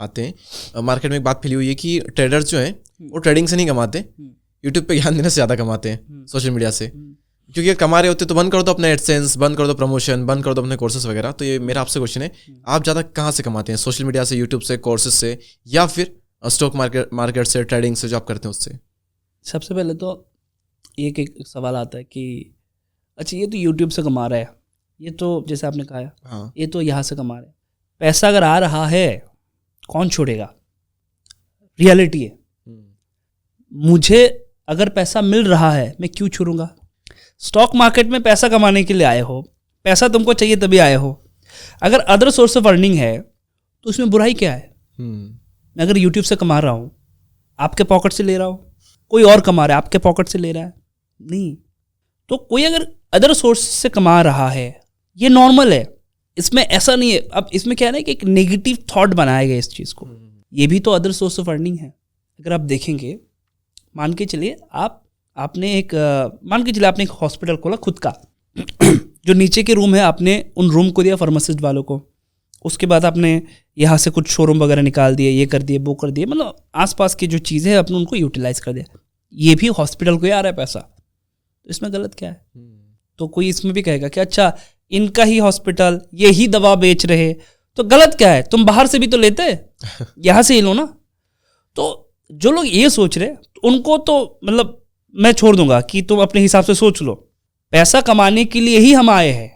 Speaker 1: आते हैं। मार्केट में एक बात फैली हुई है कि ट्रेडर्स जो हैं वो ट्रेडिंग से नहीं कमाते, यूट्यूब पे ज्ञान देने से ज़्यादा कमाते हैं, सोशल मीडिया से। क्योंकि कमा रहे होते तो बंद कर दो अपने एडसेंस, बंद कर दो प्रमोशन, बंद कर दो अपने कोर्सेज वगैरह। तो ये मेरा आपसे क्वेश्चन है, आप ज़्यादा कहाँ से कमाते हैं? सोशल मीडिया से, यूट्यूब से, कोर्सेज से, या फिर स्टॉक मार्केट से, ट्रेडिंग से जो आप करते हैं उससे?
Speaker 2: सबसे पहले तो एक सवाल आता है कि अच्छा ये तो यूट्यूब से कमा रहा है, ये तो जैसे आपने कहा,
Speaker 1: हाँ,
Speaker 2: ये तो यहाँ से कमा रहा है। पैसा अगर आ रहा है कौन छोड़ेगा? रियलिटी है। मुझे अगर पैसा मिल रहा है मैं क्यों छोड़ूंगा? स्टॉक मार्केट में पैसा कमाने के लिए आए हो, पैसा तुमको चाहिए तभी आए हो। अगर अदर सोर्स ऑफ अर्निंग है तो उसमें बुराई क्या है? मैं अगर यूट्यूब से कमा रहा हूँ, आपके पॉकेट से ले रहा हूँ, कोई और कमा रहा है आपके पॉकेट से ले रहा है? नहीं। तो कोई अगर अदर सोर्स से कमा रहा है, ये नॉर्मल है, इसमें ऐसा नहीं है। अब इसमें क्या है ना कि एक नेगेटिव थॉट बनाया गया इस चीज़ को। ये भी तो अदर सोर्स ऑफ अर्निंग है। अगर आप देखेंगे, मान के चलिए आपने एक हॉस्पिटल खोला खुद का। जो नीचे के रूम है आपने उन रूम को दिया फार्मासिस्ट वालों को। उसके बाद आपने यहाँ से कुछ शोरूम वगैरह निकाल दिए, ये कर दिए, वो कर दिए, मतलब आसपास की जो चीज़ें हैं आपने उनको यूटिलाइज कर दिया। ये भी हॉस्पिटल को ही आ रहा है पैसा, तो इसमें गलत क्या है? तो कोई इसमें भी कहेगा कि अच्छा इनका ही हॉस्पिटल, ये ही दवा बेच रहे, तो गलत क्या है? तुम बाहर से भी तो लेते, यहाँ से ही लो ना। तो जो लोग ये सोच रहे उनको तो मतलब मैं छोड़ दूंगा कि तुम अपने हिसाब से सोच लो। पैसा कमाने के लिए ही हम आए हैं,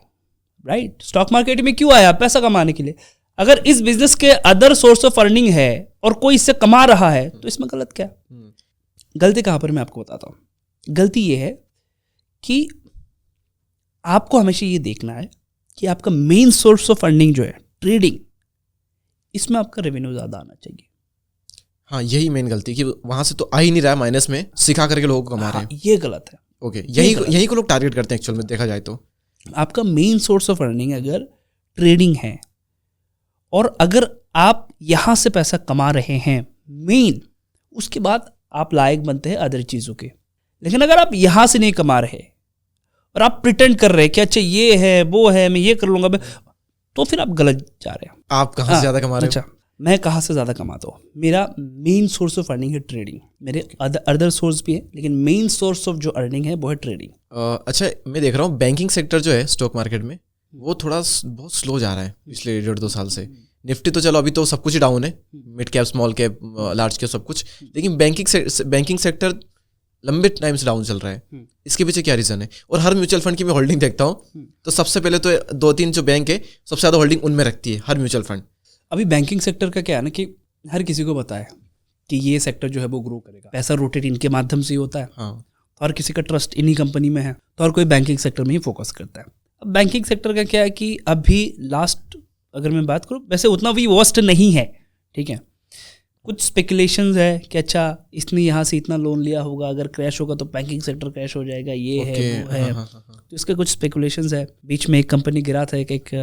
Speaker 2: राइट? स्टॉक मार्केट में क्यों आया? पैसा कमाने के लिए। अगर इस बिजनेस के अदर सोर्स ऑफ अर्निंग है और कोई इससे कमा रहा है तो इसमें गलत क्या? गलती कहाँ पर मैं आपको बताता हूँ। गलती ये है कि आपको हमेशा ये देखना है कि आपका मेन सोर्स ऑफ अर्निंग जो है ट्रेडिंग, इसमें आपका रेवेन्यू ज़्यादा आना चाहिए।
Speaker 1: हाँ, यही मेन गलती कि वहाँ से तो आ ही नहीं रहा है, माइनस में सिखा करके लोगों को कमा रहे हैं।
Speaker 2: ये गलत है।
Speaker 1: ओके, यही को लोग टारगेट करते हैं एक्चुअल में देखा जाए तो।
Speaker 2: आपका मेन सोर्स ऑफ अर्निंग अगर ट्रेडिंग है और अगर आप यहाँ से पैसा कमा रहे हैं मेन, उसके बाद आप लायक बनते हैं अदर चीज़ों के। लेकिन अगर आप यहाँ से नहीं कमा रहे और आप प्रिटेंड कर रहे हैं कि अच्छा ये है वो है, मैं ये कर लूँगा, तो फिर आप गलत जा रहे हैं।
Speaker 1: आप कहाँ से ज़्यादा कमा रहे हो?
Speaker 2: अच्छा, मैं कहाँ से ज़्यादा कमाता हूँ? मेरा मेन सोर्स ऑफ अर्निंग है ट्रेडिंग। मेरे अदर सोर्स भी है, लेकिन मेन सोर्स ऑफ जो अर्निंग है वो है ट्रेडिंग।
Speaker 1: अच्छा, मैं देख रहा हूँ बैंकिंग सेक्टर जो है स्टॉक मार्केट में, वो थोड़ा बहुत स्लो जा रहा है पिछले 1.5-2 साल से। निफ्टी तो चलो अभी तो सब कुछ ही डाउन है, mid cap, small cap, large cap, सब कुछ। लेकिन बैंकिंग सेक्टर लंबे टाइम से डाउन चल रहा है। इसके पीछे क्या रीज़न है? और हर म्यूचुअल फंड की मैं होल्डिंग देखता हूँ तो सबसे पहले तो 2-3 जो बैंक है सबसे ज़्यादा होल्डिंग उनमें रखती है हर म्यूचुअल फंड।
Speaker 2: अभी बैंकिंग सेक्टर का क्या है ना कि हर किसी को पता है कि ये सेक्टर जो है वो ग्रो करेगा, पैसा रोटेट इनके माध्यम से ही होता है।
Speaker 1: हाँ,
Speaker 2: तो हर किसी का ट्रस्ट इन्हीं कंपनी में है, तो हर कोई बैंकिंग सेक्टर में ही फोकस करता है। अब बैंकिंग सेक्टर का क्या है कि अभी लास्ट अगर मैं बात करूँ, वैसे उतना भी वर्स्ट नहीं है, ठीक है। कुछ स्पेकुलेशंस है कि अच्छा इसने यहाँ से इतना लोन लिया होगा, अगर क्रैश होगा तो बैंकिंग सेक्टर क्रैश हो जाएगा, ये है वो है। तो इसके कुछ स्पेकुलेशंस है। बीच में एक कंपनी गिरा था, एक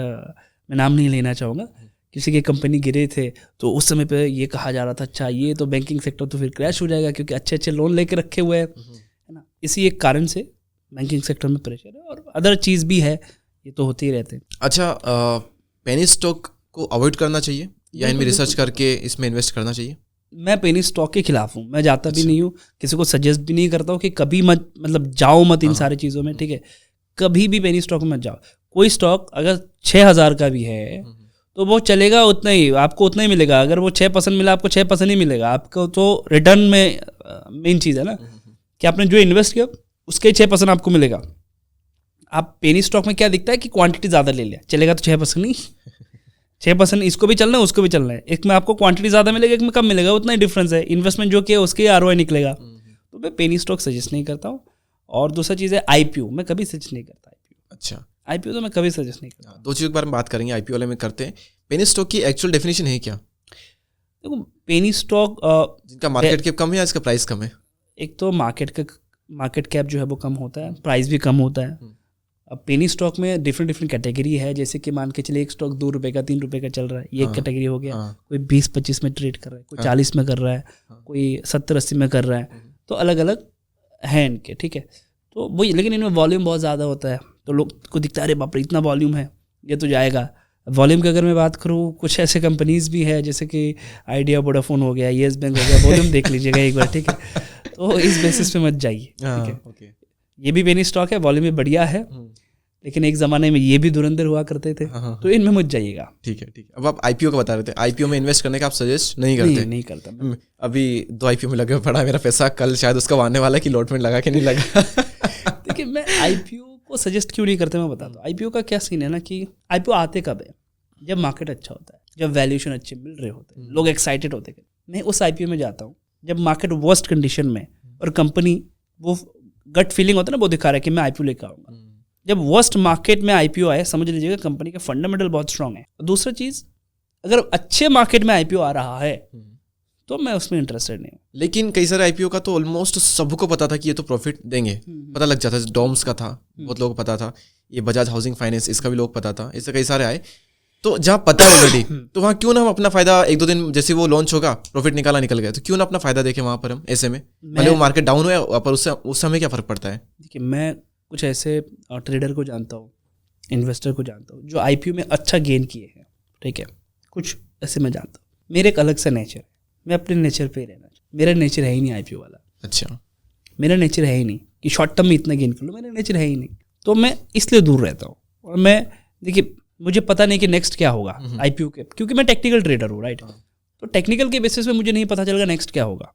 Speaker 2: मैं नाम नहीं लेना चाहूँगा, किसी की कंपनी गिरे थे, तो उस समय पे ये कहा जा रहा था अच्छा ये तो बैंकिंग सेक्टर तो फिर क्रैश हो जाएगा क्योंकि अच्छे अच्छे लोन लेके रखे हुए हैं, है ना। इसी एक कारण से बैंकिंग सेक्टर में प्रेशर है, और अदर चीज़ भी है, ये तो होते ही रहते हैं।
Speaker 1: अच्छा, पेनी स्टॉक को अवॉइड करना चाहिए या इनमें रिसर्च करके इसमें इन्वेस्ट करना चाहिए?
Speaker 2: मैं पेनी स्टॉक के खिलाफ हूँ, मैं जाता भी नहीं हूँ, किसी को सजेस्ट भी नहीं करता हूँ कि कभी मत, मतलब जाओ मत इन सारी चीज़ों में, ठीक है। कभी भी पेनी स्टॉक में मत जाओ। कोई स्टॉक अगर 6,000 का भी है तो वो चलेगा उतना ही, आपको उतना ही मिलेगा। अगर वो 6% मिला, आपको 6% ही मिलेगा। आपको तो रिटर्न में मेन चीज़ है ना कि आपने जो इन्वेस्ट किया उसके 6% आपको मिलेगा। आप पेनी स्टॉक में क्या दिखता है कि क्वांटिटी ज़्यादा ले लिया, चलेगा तो 6% नहीं, 6% इसको भी चलना है उसको भी चलना है। एक में आपको क्वांटिटी ज़्यादा मिलेगा, एक में कम मिलेगा, उतना ही डिफरेंस है। इन्वेस्टमेंट जो किया उसके ROI निकलेगा। तो मैं पेनी स्टॉक सजेस्ट नहीं करता हूँ। और दूसरा चीज़ है IPO, मैं कभी सजेस्ट नहीं करता IPO।
Speaker 1: अच्छा,
Speaker 2: IPO तो मैं कभी सजेस्ट नहीं करता।
Speaker 1: दो चीज़ों के बारे में बात करेंगे, IPO वाले में करते हैं। पेनी स्टॉक की एक्चुअल डेफिनेशन है क्या?
Speaker 2: देखो पेनी स्टॉक
Speaker 1: जिनका मार्केट कैप कम है या इसका प्राइस कम है?
Speaker 2: एक तो मार्केट कैप जो है वो कम होता है, प्राइस भी कम होता है। अब पेनी स्टॉक में डिफरेंट कैटेगरी है, जैसे कि मान के चलिए एक स्टॉक 2 रुपये का 3 रुपये का चल रहा है, ये एक कैटेगरी हो गया। कोई 20-25 में ट्रेड कर रहा है, कोई 40 में कर रहा है, कोई 70-80 में कर रहा है। तो अलग अलग हैं इनके, ठीक है। तो वही, लेकिन इनमें वॉल्यूम बहुत ज़्यादा होता है, तो लोग को दिखता है अरे बाप रे इतना वॉल्यूम है, ये तो जाएगा। वॉल्यूम की अगर मैं बात करूँ, कुछ ऐसे कंपनीज भी है जैसे कि आइडिया, वोडाफोन हो गया, येस बैंक हो गया, वॉल्यूम देख लीजिएगा एक बार, ठीक है। तो इस बेसिस पे मत जाइए, ठीक है। ये भी पेनी स्टॉक है, वॉल्यूम भी बढ़िया है, लेकिन एक ज़माने में ये भी धुरंधर हुआ करते थे, तो इनमें मत जाइएगा।
Speaker 1: ठीक है। अब आप IPO का बता रहे थे, IPO में इन्वेस्ट करने का आप सजेस्ट नहीं करते?
Speaker 2: नहीं करता।
Speaker 1: अभी 2 IPO में लगे पड़ा मेरा पैसा, कल शायद उसका आने वाला है कि लॉटमेंट लगा कि नहीं लगा।
Speaker 2: देखिए मैं IPO को सजेस्ट क्यों नहीं करते, मैं बताता हूँ। IPO का क्या सीन है ना कि IPO आते कब है, जब मार्केट अच्छा होता है, जब वैल्यूएशन अच्छे मिल रहे होते हैं, लोग एक्साइटेड होते हैं। मैं उस IPO में जाता हूँ जब मार्केट वर्स्ट कंडीशन में, और कंपनी वो गट फीलिंग होता है ना, वो दिखा रहा है कि मैं IPO लेकर आऊँगा। जब वर्स्ट मार्केट में IPO आए, समझ लीजिएगा कंपनी के फंडामेंटल बहुत स्ट्रांग है। दूसरा चीज़, अगर अच्छे मार्केट में IPO आ रहा है तो मैं उसमें इंटरेस्टेड नहीं हूँ।
Speaker 1: लेकिन कई सारे IPO का तो ऑलमोस्ट सबको पता था कि ये तो प्रॉफिट देंगे, पता लग जाता है। डॉम्स का था, बहुत लोगों को पता था। ये बजाज हाउसिंग फाइनेंस, इसका भी लोग पता था। इससे कई सारे आए। तो जहाँ पता है ऑलरेडी, तो वहाँ क्यों ना हम अपना फायदा 1-2 दिन, जैसे वो लॉन्च होगा, प्रॉफिट निकल गया, तो क्यों ना अपना फायदा देखें वहाँ पर हम। ऐसे में भले वो मार्केट डाउन हुआ, पर उससे उस समय क्या फर्क पड़ता है?
Speaker 2: देखिए मैं कुछ ऐसे ट्रेडर को जानता हूँ, इन्वेस्टर को जानता हूँ जो IPO में अच्छा गेन किए हैं, ठीक है। कुछ ऐसे मैं जानता हूँ। मेरे एक अलग सा नेचर है, मैं अपने नेचर पे रहना चाहिए। मेरा नेचर है ही नहीं IPO वाला।
Speaker 1: अच्छा,
Speaker 2: मेरा नेचर है ही नहीं कि शॉर्ट टर्म में इतना गेन कर लो, मेरा नेचर है ही नहीं। तो मैं इसलिए दूर रहता हूँ। और मैं, देखिए मुझे पता नहीं कि नेक्स्ट क्या होगा IPO के, क्योंकि मैं टेक्निकल ट्रेडर हूँ, राइट। तो टेक्निकल के बेसिस पे मुझे नहीं पता चलेगा नेक्स्ट क्या होगा,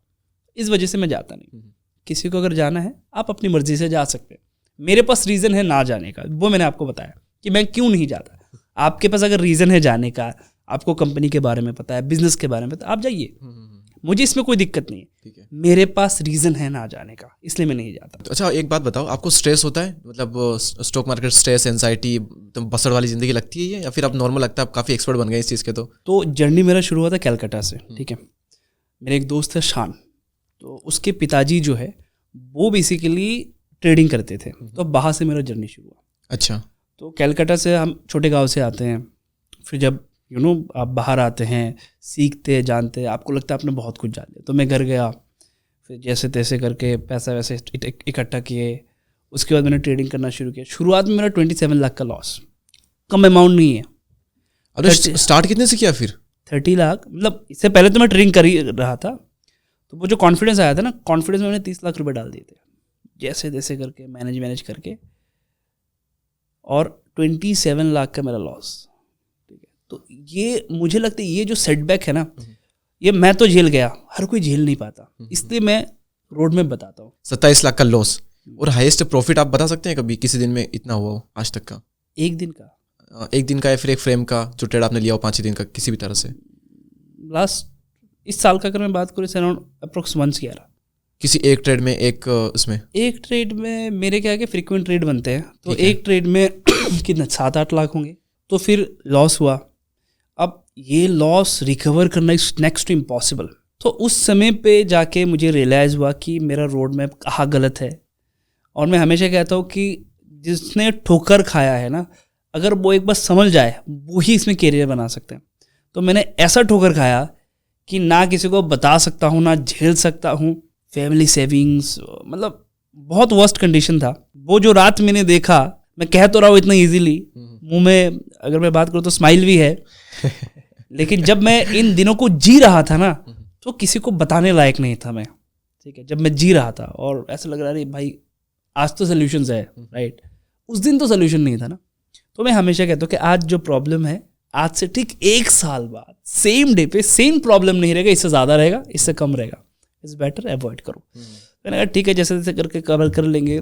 Speaker 2: इस वजह से मैं जाता नहीं। किसी को अगर जाना है, आप अपनी मर्जी से जा सकते हैं। मेरे पास रीज़न है ना जाने का, वो मैंने आपको बताया कि मैं क्यों नहीं जाता। आपके पास अगर रीज़न है जाने का, आपको कंपनी के बारे में पता है, बिजनेस के बारे में पता है, आप जाइए, मुझे इसमें कोई दिक्कत नहीं है।
Speaker 1: ठीक है।
Speaker 2: मेरे पास रीज़न है ना जाने का, इसलिए मैं नहीं जाता।
Speaker 1: तो अच्छा, एक बात बताओ, आपको स्ट्रेस होता है? मतलब स्टॉक मार्केट स्ट्रेस, एंजाइटी, तो बसड़ वाली जिंदगी लगती है ये, या फिर आप नॉर्मल लगता है, आप काफ़ी एक्सपर्ट बन गए इस चीज़ के? तो
Speaker 2: जर्नी मेरा शुरू हुआ था कलकत्ता से, ठीक है। मेरे एक दोस्त है शान, तो उसके पिताजी जो है वो बेसिकली ट्रेडिंग करते थे, तो बाहर से मेरा जर्नी शुरू हुआ।
Speaker 1: अच्छा,
Speaker 2: तो कलकत्ता से हम छोटे गांव से आते हैं, फिर जब आप बाहर आते हैं, सीखते जानते, आपको लगता है आपने बहुत कुछ जान लिया। तो मैं घर गया, फिर जैसे तैसे करके पैसा वैसे इकट्ठा किए, उसके बाद मैंने ट्रेडिंग करना शुरू किया। शुरुआत में मेरा 27 लाख का लॉस, कम अमाउंट नहीं है।
Speaker 1: अरे स्टार्ट कितने से किया फिर?
Speaker 2: 30 लाख, मतलब इससे पहले तो मैं ट्रेडिंग कर ही रहा था। तो वो जो कॉन्फिडेंस आया था ना, कॉन्फिडेंस में मैंने 30 लाख रुपए डाल दिए थे, जैसे तैसे करके मैनेज करके, और 27 लाख का मेरा लॉस, ठीक है। तो ये मुझे लगता है ये जो सेटबैक है ना, ये मैं तो झेल गया, हर कोई झेल नहीं पाता, इसलिए मैं रोड में बताता हूँ।
Speaker 1: 27 लाख का लॉस, और हाईएस्ट प्रॉफिट आप बता सकते हैं कभी किसी दिन में इतना हुआ हो आज तक का?
Speaker 2: एक दिन का
Speaker 1: या फिर एक फ्रेम का जो ट्रेड आपने लिया हो 5 दिन का, किसी भी तरह से?
Speaker 2: लास्ट इस साल का अगर मैं बात करूँ, अराउंड अप्रोक्स 1/11
Speaker 1: किसी एक ट्रेड में, एक उसमें?
Speaker 2: एक ट्रेड में मेरे क्या है कि फ्रीक्वेंट ट्रेड बनते हैं, तो एक ट्रेड में कितना 7-8 लाख होंगे, तो फिर लॉस हुआ। अब ये लॉस रिकवर करना इज नेक्स्ट टू इम्पॉसिबल। तो उस समय पे जाके मुझे रियलाइज़ हुआ कि मेरा रोड मैप कहाँ गलत है। और मैं हमेशा कहता हूँ कि जिसने ठोकर खाया है ना, अगर वो एक बार समझ जाए, वो ही इसमें कैरियर बना सकते हैं। तो मैंने ऐसा ठोकर खाया कि ना किसी को बता सकता हूँ, ना झेल सकता हूँ। फैमिली सेविंग्स, मतलब बहुत वर्स्ट कंडीशन था। वो जो रात मैंने देखा, मैं कह तो रहा हूँ इतना इजीली, मुंह में अगर मैं बात करूँ तो स्माइल भी है लेकिन जब मैं इन दिनों को जी रहा था ना, तो किसी को बताने लायक नहीं था मैं, ठीक है। जब मैं जी रहा था और ऐसा लग रहा है भाई आज तो सोल्यूशंस है, राइट। उस दिन तो सोल्यूशन नहीं था ना। तो मैं हमेशा कहता हूँ कि आज जो प्रॉब्लम है, आज से ठीक 1 साल बाद सेम डे पे सेम प्रॉब्लम नहीं रहेगा, इससे ज़्यादा रहेगा, इससे कम रहेगा, इट्स बेटर अवॉइड करो। मैंने कहा ठीक है, जैसे जैसे करके कवर कर लेंगे।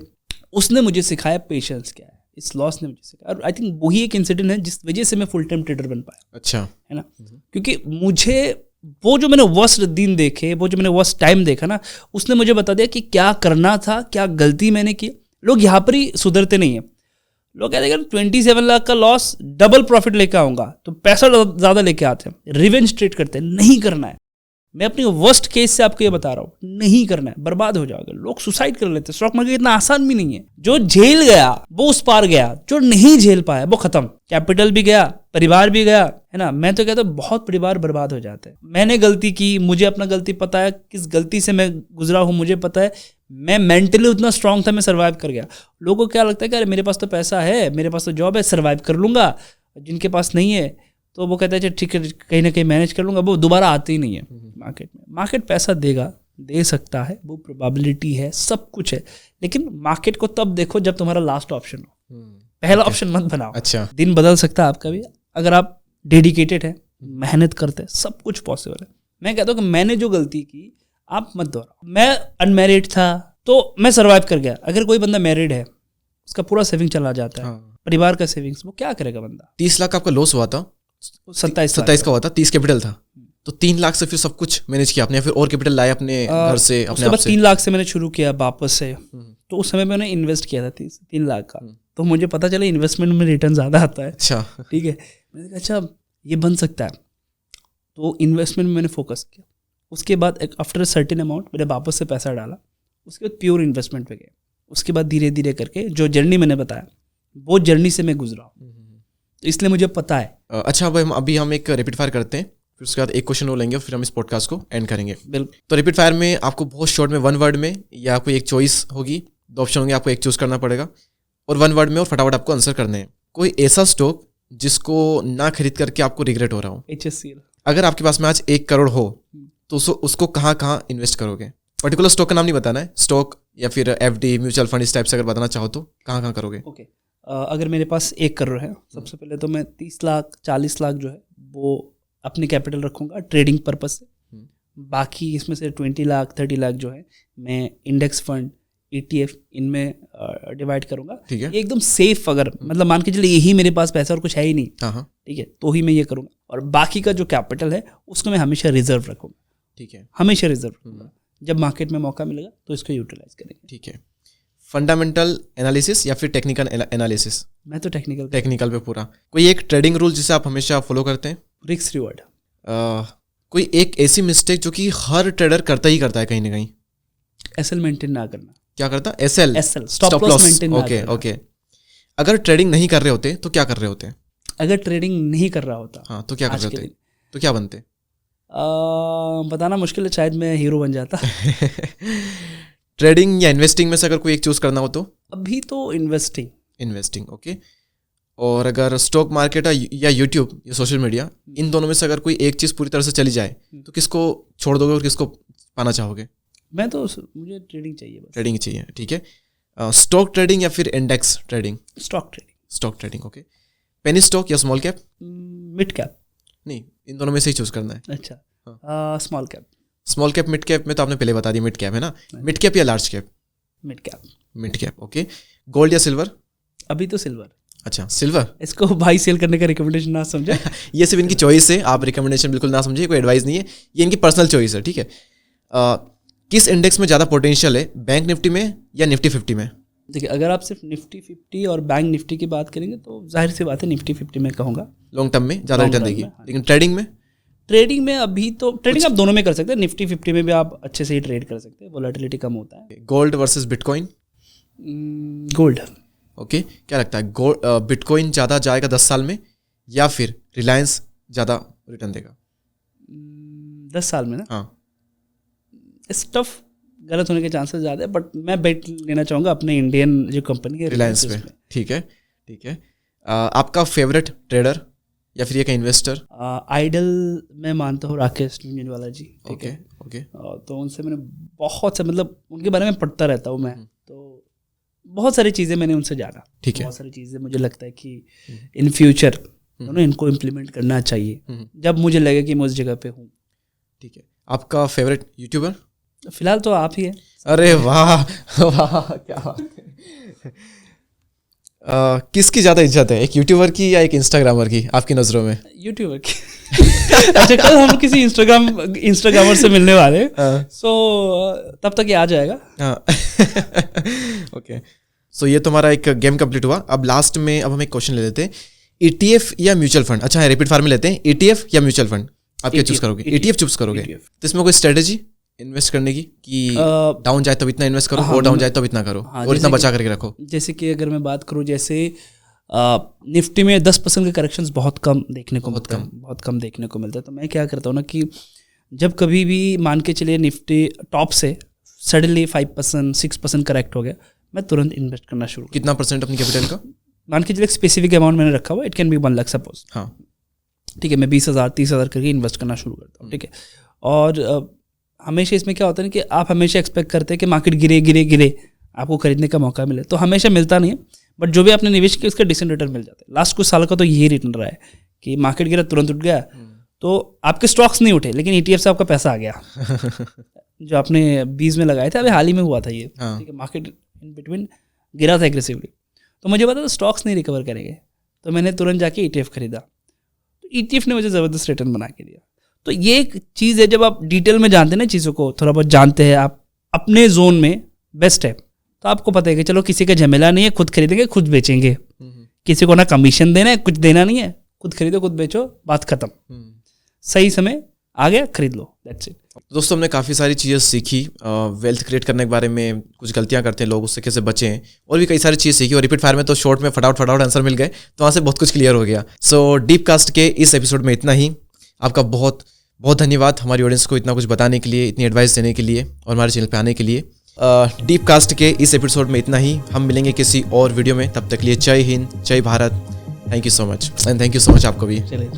Speaker 2: उसने मुझे सिखाया पेशेंस क्या है, इस लॉस ने मुझे सिखाया। और आई थिंक वही एक इंसिडेंट है जिस वजह से मैं फुल टाइम ट्रेडर बन पाया।
Speaker 1: अच्छा,
Speaker 2: है ना, क्योंकि मुझे वो जो मैंने वर्स्ट दिन देखे, वो जो मैंने वर्स्ट टाइम देखा ना, उसने मुझे बता दिया कि क्या करना था, क्या गलती मैंने की। लोग यहाँ पर ही सुधरते नहीं है। लोग कहते हैं 27 लाख का लॉस, डबल प्रॉफिट लेके आऊंगा, तो पैसा ज़्यादा लेके आते हैं, रिवेंज ट्रेड करते हैं। नहीं करना है। मैं अपनी वर्स्ट केस से आपको ये बता रहा हूँ, नहीं करना है, बर्बाद हो जाओगे। लोग सुसाइड कर लेते हैं। स्टॉक मार्केट इतना आसान भी नहीं है। जो झेल गया वो उस पार गया, जो नहीं झेल पाया वो खत्म। कैपिटल भी गया, परिवार भी गया, है ना। मैं तो कहता हूँ बहुत परिवार बर्बाद हो जाते हैं। मैंने गलती की, मुझे अपना गलती पता है, किस गलती से मैं गुजरा हूँ मुझे पता है। मैं मेंटली उतना स्ट्रांग था, मैं सर्वाइव कर गया। लोगों को क्या लगता है कि अरे मेरे पास तो पैसा है, मेरे पास तो जॉब है, सर्वाइव कर लूंगा। जिनके पास नहीं है तो वो कहते हैं ठीक है, कहीं ना कहीं मैनेज कर लूंगा। वो दोबारा आते ही नहीं है मार्केट में। मार्केट पैसा देगा, दे सकता है, वो प्रोबेबिलिटी है, सब कुछ है। लेकिन मार्केट को तब देखो जब तुम्हारा लास्ट ऑप्शन हो, पहला ऑप्शन मत बनाओ।
Speaker 1: अच्छा,
Speaker 2: दिन बदल सकता है आपका भी, अगर आप डेडिकेटेड है, मेहनत करते हैं, सब कुछ पॉसिबल है। मैं कहता हूँ कि मैंने जो गलती की आप मत दोहराओ। मैं अनमैरिड था तो मैं सर्वाइव कर गया। अगर कोई बंदा मैरिड है, उसका पूरा सेविंग चला जाता है, परिवार का सेविंग्स, वो क्या करेगा बंदा।
Speaker 1: 30 लाख आपका लॉस हुआ था, 27 का हुआ था, 30 कैपिटल था, तो 3 लाख से फिर सब कुछ मैनेज किया आपने, या फिर और कैपिटल लाया अपने घर से, अपने आप से?
Speaker 2: 3 लाख से मैंने शुरू किया वापस से। तो उस समय मैंने इन्वेस्ट किया था 3 लाख का। तो मुझे पता चला इन्वेस्टमेंट में रिटर्न ज़्यादा आता है। अच्छा, ठीक है। मैंने कहा अच्छा ये बन सकता है, तो इन्वेस्टमेंट में मैंने फोकस किया। उसके बाद एक आफ्टर सर्टेन अमाउंट मैंने वापस से पैसा डाला। उसके बाद प्योर इन्वेस्टमेंट पे गए। उसके बाद धीरे धीरे करके जो जर्नी मैंने बताया, वो जर्नी से मैं गुजरा हूँ, तो इसलिए मुझे पता है।
Speaker 1: अच्छा, अभी हम एक रैपिड फायर करते हैं, फिर उसके बाद एक क्वेश्चन और लेंगे, फिर हम इस पॉडकास्ट को एंड करेंगे।
Speaker 2: बिल्कुल।
Speaker 1: तो रैपिड फायर में आपको बहुत शॉर्ट में 1 वर्ड में, या कोई एक चॉइस होगी, 2 ऑप्शन होंगे, आपको एक चूज करना पड़ेगा, और 1 वर्ड में, और फटाफट आपको आंसर करने हैं। कोई ऐसा स्टॉक जिसको ना खरीद करके आपको रिग्रेट हो रहा हो।
Speaker 2: HSCL।
Speaker 1: अगर आपके पास में आज 1 करोड़ हो तो उसको कहाँ कहाँ इन्वेस्ट करोगे? पर्टिकुलर स्टॉक का नाम नहीं बताना है, स्टॉक या फिर FD, म्यूचुअल फंड, इस टाइप से अगर बताना चाहो तो कहाँ कहाँ करोगे?
Speaker 2: ओके, अगर मेरे पास 1 करोड़ है, सबसे पहले तो मैं 30 लाख 40 लाख जो है वो अपने कैपिटल रखूंगा ट्रेडिंग पर्पस से। बाकी इसमें से 20 लाख 30 लाख जो है मैं इंडेक्स फंड, ETF, इनमें डिवाइड करूंगा।
Speaker 1: ठीक है।
Speaker 2: एकदम सेफ, अगर मतलब मान के चलिए यही मेरे पास पैसा और कुछ है ही नहीं, ठीक है, तो ही मैं ये करूंगा। और बाकी का जो कैपिटल है उसको मैं हमेशा रिजर्व रखूंगा।
Speaker 1: ठीक है,
Speaker 2: हमेशा रिजर्व रखूंगा। जब मार्केट में मौका मिलेगा तो इसको यूटिलाइज करेंगे।
Speaker 1: ठीक है। फंडामेंटल एनालिसिस या फिर टेक्निकल एनालिसिस?
Speaker 2: मैं तो टेक्निकल
Speaker 1: पे पूरा। कोई एक ट्रेडिंग रूल जिसे आप हमेशा फॉलो करते हैं?
Speaker 2: Risk reward.
Speaker 1: कोई एक ऐसी मिस्टेक जो कि हर ट्रेडर करता ही करता है कहीं ना कहीं?
Speaker 2: SL मेंटेन ना करना।
Speaker 1: क्या करता? SL,
Speaker 2: स्टॉप लॉस मेंटेन ना करना।
Speaker 1: ओके। अगर ट्रेडिंग नहीं कर रहे होते तो क्या कर रहे होते?
Speaker 2: अगर ट्रेडिंग नहीं कर रहा होता,
Speaker 1: हाँ, तो क्या कर रहे होते? तो क्या बनते?
Speaker 2: बताना मुश्किल है, शायद मैं हीरो बन जाता।
Speaker 1: ट्रेडिंग या इन्वेस्टिंग में से अगर कोई एक चूज करना हो तो?
Speaker 2: अभी तो इन्वेस्टिंग।
Speaker 1: ओके। और अगर स्टॉक मार्केट या यूट्यूब या सोशल मीडिया, इन दोनों में से अगर कोई एक चीज़ पूरी तरह से चली जाए तो किसको छोड़ दोगे और किसको पाना चाहोगे?
Speaker 2: मुझे ट्रेडिंग चाहिए, बस
Speaker 1: ट्रेडिंग चाहिए। ठीक है। स्टॉक ट्रेडिंग या फिर index trading?
Speaker 2: Stock trading.
Speaker 1: Okay. Penny stock या स्मॉल कैप?
Speaker 2: Mid cap.
Speaker 1: नहीं, इन दोनों में से ही चूज करना है।
Speaker 2: अच्छा, स्मॉल
Speaker 1: कैप मिड कैप में तो आपने पहले बता दी, मिड कैप है ना। मिड कैप या large cap? Mid cap. Okay. Gold या सिल्वर?
Speaker 2: अभी तो सिल्वर।
Speaker 1: अच्छा, सिल्वर।
Speaker 2: इसको भाई सेल करने का रिकमेंडेशन ना समझे।
Speaker 1: ये सिर्फ इनकी चॉइस है, आप रिकमेंडेशन बिल्कुल ना समझिए, कोई एडवाइस नहीं है, ये इनकी पर्सनल चॉइस है। ठीक है। किस इंडेक्स में ज़्यादा पोटेंशियल है, बैंक निफ्टी में या निफ्टी 50 में?
Speaker 2: देखिए, अगर आप सिर्फ निफ्टी 50 और बैंक निफ्टी की बात करेंगे तो जाहिर सी बात है निफ्टी 50 में कहूँगा।
Speaker 1: लॉन्ग टर्म में ज़्यादा रिटर्न देगी। लेकिन ट्रेडिंग में?
Speaker 2: ट्रेडिंग में अभी तो ट्रेडिंग आप दोनों में कर सकते हैं, निफ्टी 50 में भी आप अच्छे से ही ट्रेड कर सकते हैं, वोलेटिलिटी कम होता है।
Speaker 1: Gold versus bitcoin?
Speaker 2: Gold.
Speaker 1: Okay, क्या लगता है बिटकॉइन ज़्यादा जाएगा 10 साल में या फिर रिलायंस ज़्यादा रिटर्न देगा?
Speaker 2: 10 साल में ना,
Speaker 1: हाँ,
Speaker 2: स्टफ गलत होने के चांसेस ज़्यादा है, बट मैं बेट लेना चाहूँगा अपने इंडियन जो कंपनी है
Speaker 1: रिलायंस पे। ठीक है, ठीक है। आपका फेवरेट ट्रेडर या फिर ये का इन्वेस्टर?
Speaker 2: आइडल मैं मानता हूँ राकेश झुंझुनवाला जी। ठीक है,
Speaker 1: ओके।
Speaker 2: तो उनसे मैंने बहुत से, मतलब उनके बारे में पढ़ता रहता हूँ मैं, तो बहुत सारी चीज़ें मैंने उनसे जाना।
Speaker 1: ठीक है।
Speaker 2: बहुत सारी चीज़ें मुझे लगता है कि इन फ्यूचर इनको इम्प्लीमेंट करना चाहिए जब मुझे लगे कि मैं उस जगह पे हूँ।
Speaker 1: ठीक है। आपका फेवरेट यूट्यूबर?
Speaker 2: फिलहाल तो आप ही है।
Speaker 1: अरे वाह वाह, क्या बात है। किसकी ज़्यादा इज्जत है, एक यूट्यूबर की या एक इंस्टाग्रामर की आपकी नज़रों में?
Speaker 2: यूट्यूबर की। अच्छा, कल हम किसी इंस्टाग्रामर से मिलने वाले, सो तब तक ये आ जाएगा।
Speaker 1: ओके, सो ये तुम्हारा एक गेम कंप्लीट हुआ। अब लास्ट में अब हम एक क्वेश्चन ले लेते हैं, ETF या म्यूचुअल फंड? अच्छा है, रैपिड फायर में लेते हैं, ETF या म्यूचुअल फंड? आप क्या चूज करोगे? ETF चूज करोगे? तो इसमें कोई स्ट्रेटेजी इन्वेस्ट करने की कि डाउन जाए तो इतना इन्वेस्ट करो, और डाउन जाए तो इतना करो, और इतना बचा करके रखो? जैसे
Speaker 2: कि अगर मैं बात करूँ, जैसे निफ्टी में 10% के करेक्शंस बहुत कम देखने को बहुत कम देखने को मिलता है। तो मैं क्या करता हूँ ना कि जब कभी भी मान के चलिए निफ्टी टॉप से सडनली 5% 6% करेक्ट हो गया, मैं तुरंत इन्वेस्ट करना शुरू।
Speaker 1: कितना परसेंट अपनी कैपिटल का?
Speaker 2: मान के चलिए स्पेसिफिक अमाउंट मैंने रखा हुआ, it can be 1 lakh suppose.
Speaker 1: हाँ,
Speaker 2: ठीक है, मैं 20,000 30,000 करके इन्वेस्ट करना शुरू करता हूँ। ठीक है, और हमेशा इसमें क्या होता है ना कि आप हमेशा एक्सपेक्ट करते हैं कि मार्केट गिरे आपको खरीदने का मौका मिले, तो हमेशा मिलता नहीं है, बट जो भी आपने निवेश किया उसका डिसेंट रिटर्न मिल जाता है। लास्ट कुछ साल का तो यही रिटर्न रहा है कि मार्केट गिरा तुरंत उठ गया, तो आपके स्टॉक्स नहीं उठे लेकिन ETF से आपका पैसा आ गया जो आपने 20 में लगाए थे। अभी हाल ही में हुआ था ये। ठीक है, मार्केट इन बिटवीन गिरा था एग्रेसिवली, तो मुझे पता था स्टॉक्स नहीं रिकवर करेंगे, तो मैंने तुरंत जाके ETF खरीदा, तो ETF ने मुझे ज़बरदस्त रिटर्न बना के दिया। तो ये एक चीज़ है, जब आप डिटेल में जानते हैं ना चीज़ों को, थोड़ा बहुत जानते हैं आप अपने जोन में बेस्ट है, तो आपको पता है कि चलो किसी का झमेला नहीं है, खुद खरीदेंगे खुद बेचेंगे, किसी को ना कमीशन देना है, कुछ देना नहीं है, खुद खरीदो खुद बेचो, बात खत्म। सही समय आ गया, खरीद लो, दैट्स इट।
Speaker 1: दोस्तों, हमने काफ़ी सारी चीज़ें सीखी, वेल्थ क्रिएट करने के बारे में, कुछ गलतियां करते हैं लोग, उससे कैसे बचें, और भी कई सारी चीज़ सीखी। और रिपीट फायर में तो शॉर्ट में फटाफट आंसर मिल गए, तो वहाँ से बहुत कुछ क्लियर हो गया। सो डीप कास्ट के इस एपिसोड में इतना ही। आपका बहुत बहुत धन्यवाद हमारी ऑडियंस को इतना कुछ बताने के लिए, इतनी एडवाइस देने के लिए, और हमारे चैनल पे आने के लिए। डीप कास्ट के इस एपिसोड में इतना ही। हम मिलेंगे किसी और वीडियो में, तब तक लिए जय हिंद, जय Bharat. Thank you so much, and thank you so much आपको भी।
Speaker 2: चलिए।